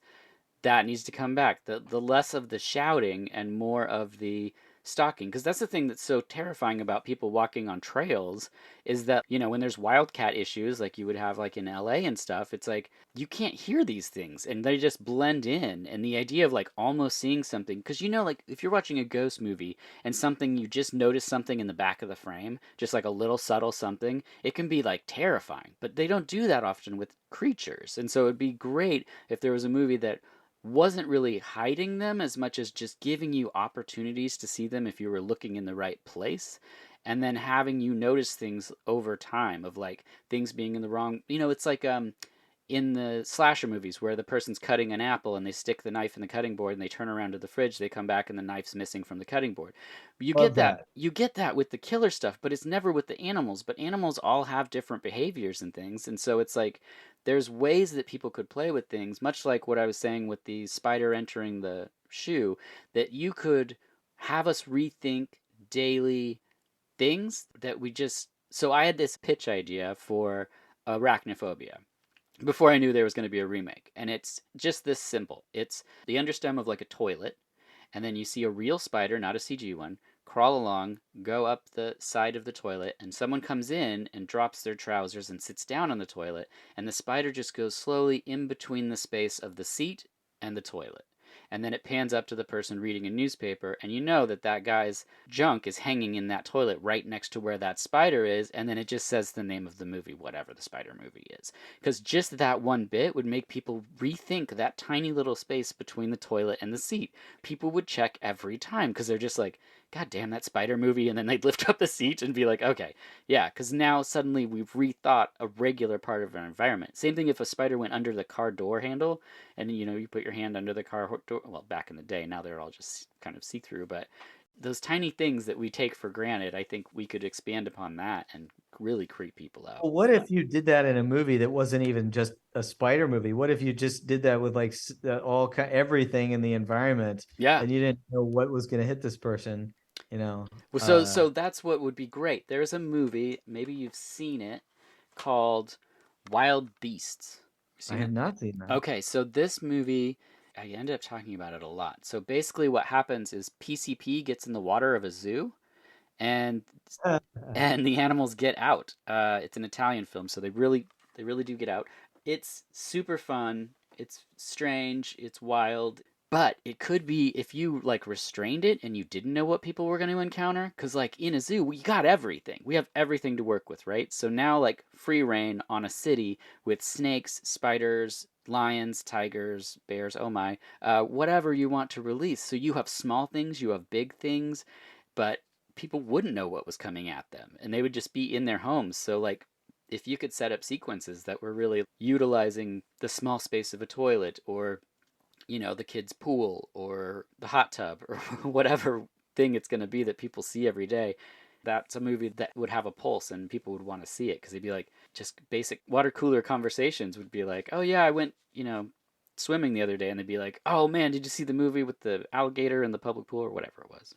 that needs to come back. The less of the shouting and more of the stalking, because that's the thing that's so terrifying about people walking on trails is that when there's wildcat issues like you would have like in LA and stuff, it's like you can't hear these things and they just blend in. And the idea of like almost seeing something, because like if you're watching a ghost movie and something, you just notice something in the back of the frame, just like a little subtle something, it can be like terrifying, but they don't do that often with creatures. And so it'd be great if there was a movie that wasn't really hiding them as much as just giving you opportunities to see them if you were looking in the right place, and then having you notice things over time of like things being in the wrong. It's like in the slasher movies where the person's cutting an apple and they stick the knife in the cutting board and they turn around to the fridge, they come back and the knife's missing from the cutting board. Love that. You get that with the killer stuff, but it's never with the animals. But animals all have different behaviors and things, and so it's like there's ways that people could play with things, much like what I was saying with the spider entering the shoe, that you could have us rethink daily things that we just. So I had this pitch idea for arachnophobia before I knew there was going to be a remake. And it's just this simple. It's the understem of like a toilet, and then you see a real spider, not a CG one, crawl along, go up the side of the toilet, and someone comes in and drops their trousers and sits down on the toilet, and the spider just goes slowly in between the space of the seat and the toilet. And then it pans up to the person reading a newspaper, and you know that that guy's junk is hanging in that toilet right next to where that spider is, and then it just says the name of the movie, whatever the spider movie is. Because just that one bit would make people rethink that tiny little space between the toilet and the seat. People would check every time because they're just like, God damn, that spider movie. And then they'd lift up the seat and be like, okay, yeah, because now suddenly we've rethought a regular part of our environment. Same thing if a spider went under the car door handle and you put your hand under the car door. Well, back in the day, now they're all just kind of see through, but those tiny things that we take for granted, I think we could expand upon that and really creep people out. Well, what if you did that in a movie that wasn't even just a spider movie? What if you just did that with like everything in the environment, Yeah. and you didn't know what was going to hit this person? You know, Well, so that's what would be great. There's a movie, maybe you've seen it, called Wild Beasts. You I seen have it? not seen that. Okay, so this movie, I ended up talking about it a lot. So basically, what happens is PCP gets in the water of a zoo, and and the animals get out. It's an Italian film, so they really do get out. It's super fun. It's strange. It's wild. But it could be if you like restrained it and you didn't know what people were going to encounter. Because, like, in a zoo, we got everything. We have everything to work with, right? So now, like, free reign on a city with snakes, spiders, lions, tigers, bears, oh my, whatever you want to release. So you have small things, you have big things, but people wouldn't know what was coming at them and they would just be in their homes. So, like, if you could set up sequences that were really utilizing the small space of a toilet or the kid's pool or the hot tub or whatever thing it's going to be that people see every day, that's a movie that would have a pulse and people would want to see it because they'd be like, just basic water cooler conversations would be like, oh yeah, I went, swimming the other day, and they'd be like, oh man, did you see the movie with the alligator in the public pool or whatever it was?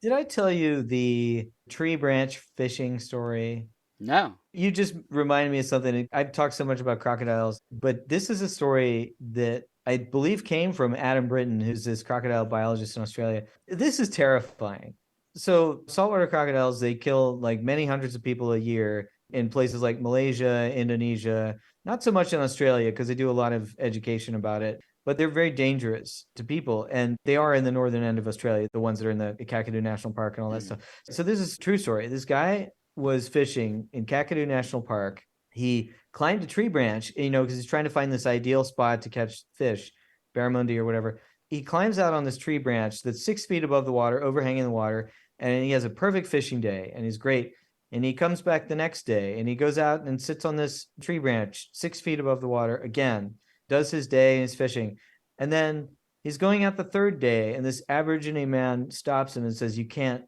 Did I tell you the tree branch fishing story? No. You just reminded me of something. I've talked so much about crocodiles, but this is a story that I believe came from Adam Britton, who's this crocodile biologist in Australia. This is terrifying. So, saltwater crocodiles, they kill like many hundreds of people a year in places like Malaysia, Indonesia, not so much in Australia because they do a lot of education about it, but they're very dangerous to people. And they are in the northern end of Australia, the ones that are in the Kakadu National Park and all that Mm. stuff. So, this is a true story. This guy was fishing in Kakadu National Park. He climbed a tree branch, because he's trying to find this ideal spot to catch fish, barramundi or whatever. He climbs out on this tree branch that's 6 feet above the water, overhanging the water, and he has a perfect fishing day, and he's great. And he comes back the next day, and he goes out and sits on this tree branch 6 feet above the water again, does his day and his fishing. And then he's going out the third day, and this Aborigine man stops him and says, "You can't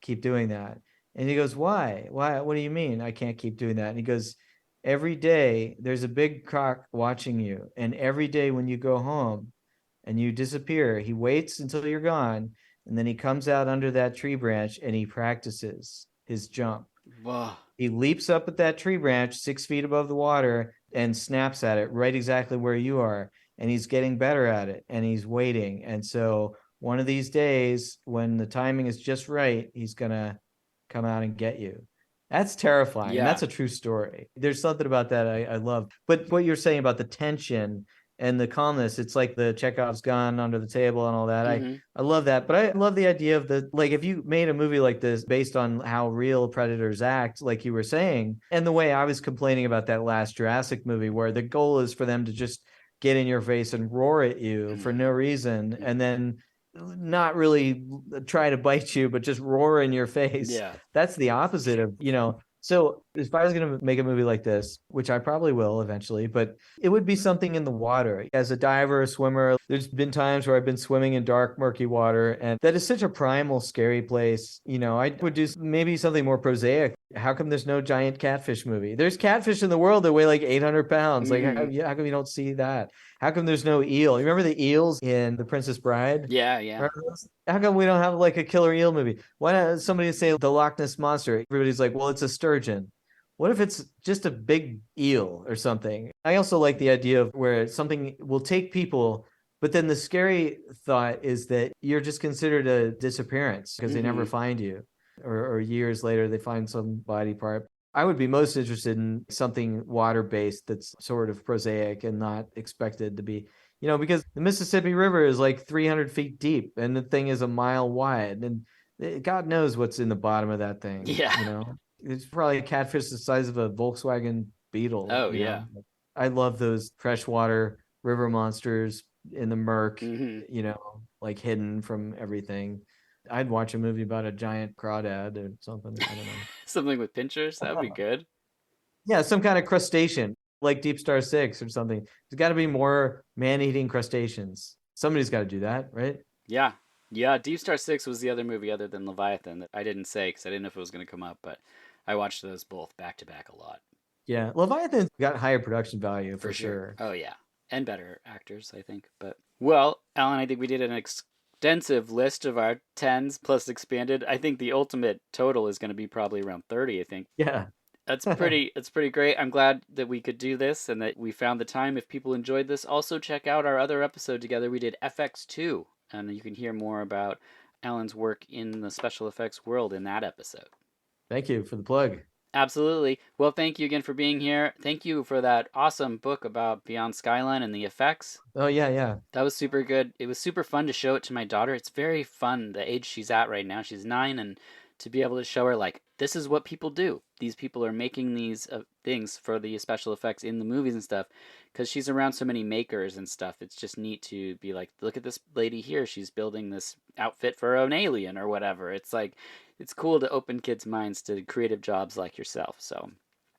keep doing that." And he goes, "Why? Why? What do you mean I can't keep doing that?" And he goes, "Every day there's a big croc watching you. And every day when you go home and you disappear, he waits until you're gone. And then he comes out under that tree branch and he practices his jump. Whoa. He leaps up at that tree branch 6 feet above the water and snaps at it right exactly where you are. And he's getting better at it and he's waiting. And so one of these days, when the timing is just right, he's going to come out and get you." That's terrifying. And Yeah. that's a true story. There's something about that I love. But what you're saying about the tension and the calmness, it's like the Chekhov's gun under the table and all that. Mm-hmm. I love that. But I love the idea of like, if you made a movie like this based on how real predators act, like you were saying, and the way I was complaining about that last Jurassic movie, where the goal is for them to just get in your face and roar at you for no reason, and then not really try to bite you, but just roar in your face. Yeah. That's the opposite of. So If I was going to make a movie like this, which I probably will eventually, but it would be something in the water. As a diver, a swimmer, there's been times where I've been swimming in dark, murky water, and that is such a primal, scary place. I would do maybe something more prosaic. How come there's no giant catfish movie? There's catfish in the world that weigh like 800 pounds. Like, how come you don't see that? How come there's no eel? You remember the eels in The Princess Bride? Yeah, yeah. How come we don't have like a killer eel movie? Why not somebody say the Loch Ness Monster? Everybody's like, well, it's a sturgeon. What if it's just a big eel or something? I also like the idea of where something will take people, but then the scary thought is that you're just considered a disappearance because they never find you, or years later they find some body part. I would be most interested in something water-based that's sort of prosaic and not expected to be, because the Mississippi River is like 300 feet deep and the thing is a mile wide, and God knows what's in the bottom of that thing. Yeah. It's probably a catfish the size of a Volkswagen Beetle. Oh, yeah. I love those freshwater river monsters in the murk, like hidden from everything. I'd watch a movie about a giant crawdad or something. I don't know. Something with pinchers, that would be good. Yeah, some kind of crustacean, like Deep Star 6 or something. There's got to be more man-eating crustaceans. Somebody's got to do that, right? Yeah. Yeah, Deep Star 6 was the other movie other than Leviathan that I didn't say because I didn't know if it was going to come up, but I watched those both back to back a lot. Yeah, Leviathan's got higher production value for sure. Oh, yeah. And better actors, I think. But, well, Alan, I think we did an extensive list of our 10s plus expanded. I think the ultimate total is going to be probably around 30, I think. Yeah. That's pretty great. I'm glad that we could do this and that we found the time. If people enjoyed this, also check out our other episode together. We did FX2, and you can hear more about Alan's work in the special effects world in that episode. Thank you for the plug. Absolutely. Well, thank you again for being here. Thank you for that awesome book about Beyond Skyline and the effects. Oh, yeah. That was super good. It was super fun to show it to my daughter. It's very fun, the age she's at right now. She's 9, and to be able to show her, like, this is what people do. These people are making these things for the special effects in the movies and stuff, because she's around so many makers and stuff. It's just neat to be like, look at this lady here. She's building this outfit for an alien or whatever. It's like, it's cool to open kids' minds to creative jobs like yourself. So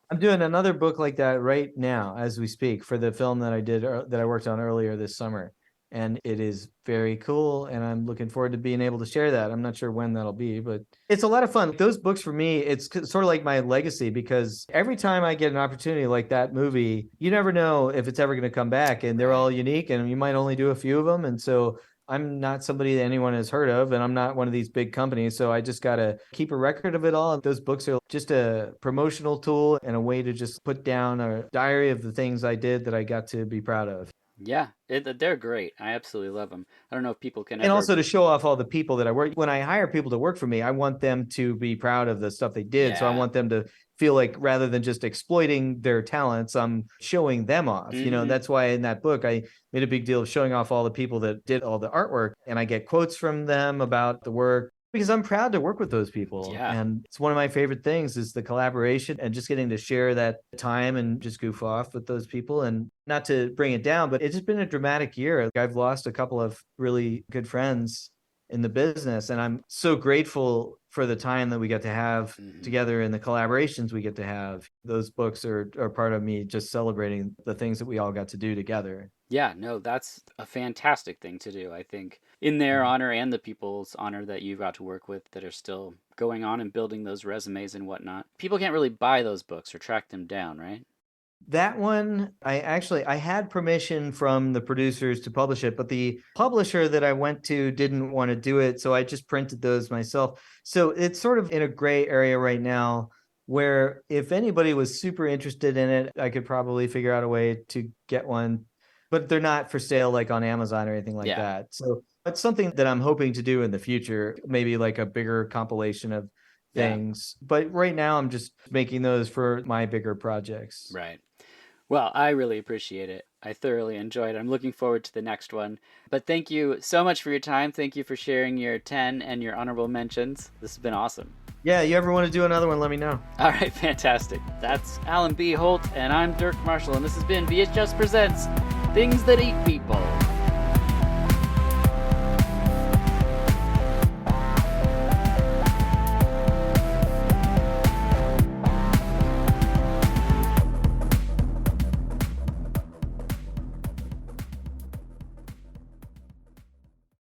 I'm doing another book like that right now as we speak for the film that I worked on earlier this summer. And it is very cool, and I'm looking forward to being able to share that. I'm not sure when that'll be, but it's a lot of fun. Those books for me, it's sort of like my legacy, because every time I get an opportunity like that movie, you never know if it's ever going to come back, and they're all unique, and you might only do a few of them. And so I'm not somebody that anyone has heard of, and I'm not one of these big companies, so I just got to keep a record of it all. Those books are just a promotional tool and a way to just put down a diary of the things I did that I got to be proud of. yeah, they're great. I absolutely love them. I don't know if people can and also to show off all the people that I work. When I hire people to work for me, I want them to be proud of the stuff they did. So I want them to feel like, rather than just exploiting their talents, I'm showing them off. That's why in that book, I made a big deal of showing off all the people that did all the artwork, and I get quotes from them about the work, because I'm proud to work with those people. Yeah. And it's one of my favorite things is the collaboration and just getting to share that time and just goof off with those people. And not to bring it down, but it's just been a dramatic year. I've lost a couple of really good friends in the business, and I'm so grateful for the time that we get to have together and the collaborations we get to have. Those books are part of me just celebrating the things that we all got to do together. Yeah, no, that's a fantastic thing to do. I think in their honor and the people's honor that you got to work with that are still going on and building those resumes and whatnot. People can't really buy those books or track them down, right? That one, I had permission from the producers to publish it, but the publisher that I went to didn't want to do it, so I just printed those myself. So it's sort of in a gray area right now, where if anybody was super interested in it, I could probably figure out a way to get one, but they're not for sale like on Amazon or anything like that. So it's something that I'm hoping to do in the future, maybe like a bigger compilation of things. But right now I'm just making those for my bigger projects. Right. Well, I really appreciate it. I thoroughly enjoyed it. I'm looking forward to the next one. But thank you so much for your time. Thank you for sharing your 10 and your honorable mentions. This has been awesome. Yeah, you ever want to do another one, let me know. All right, fantastic. That's Alan B. Holt, and I'm Dirk Marshall, and this has been VHS Presents Things That Eat People.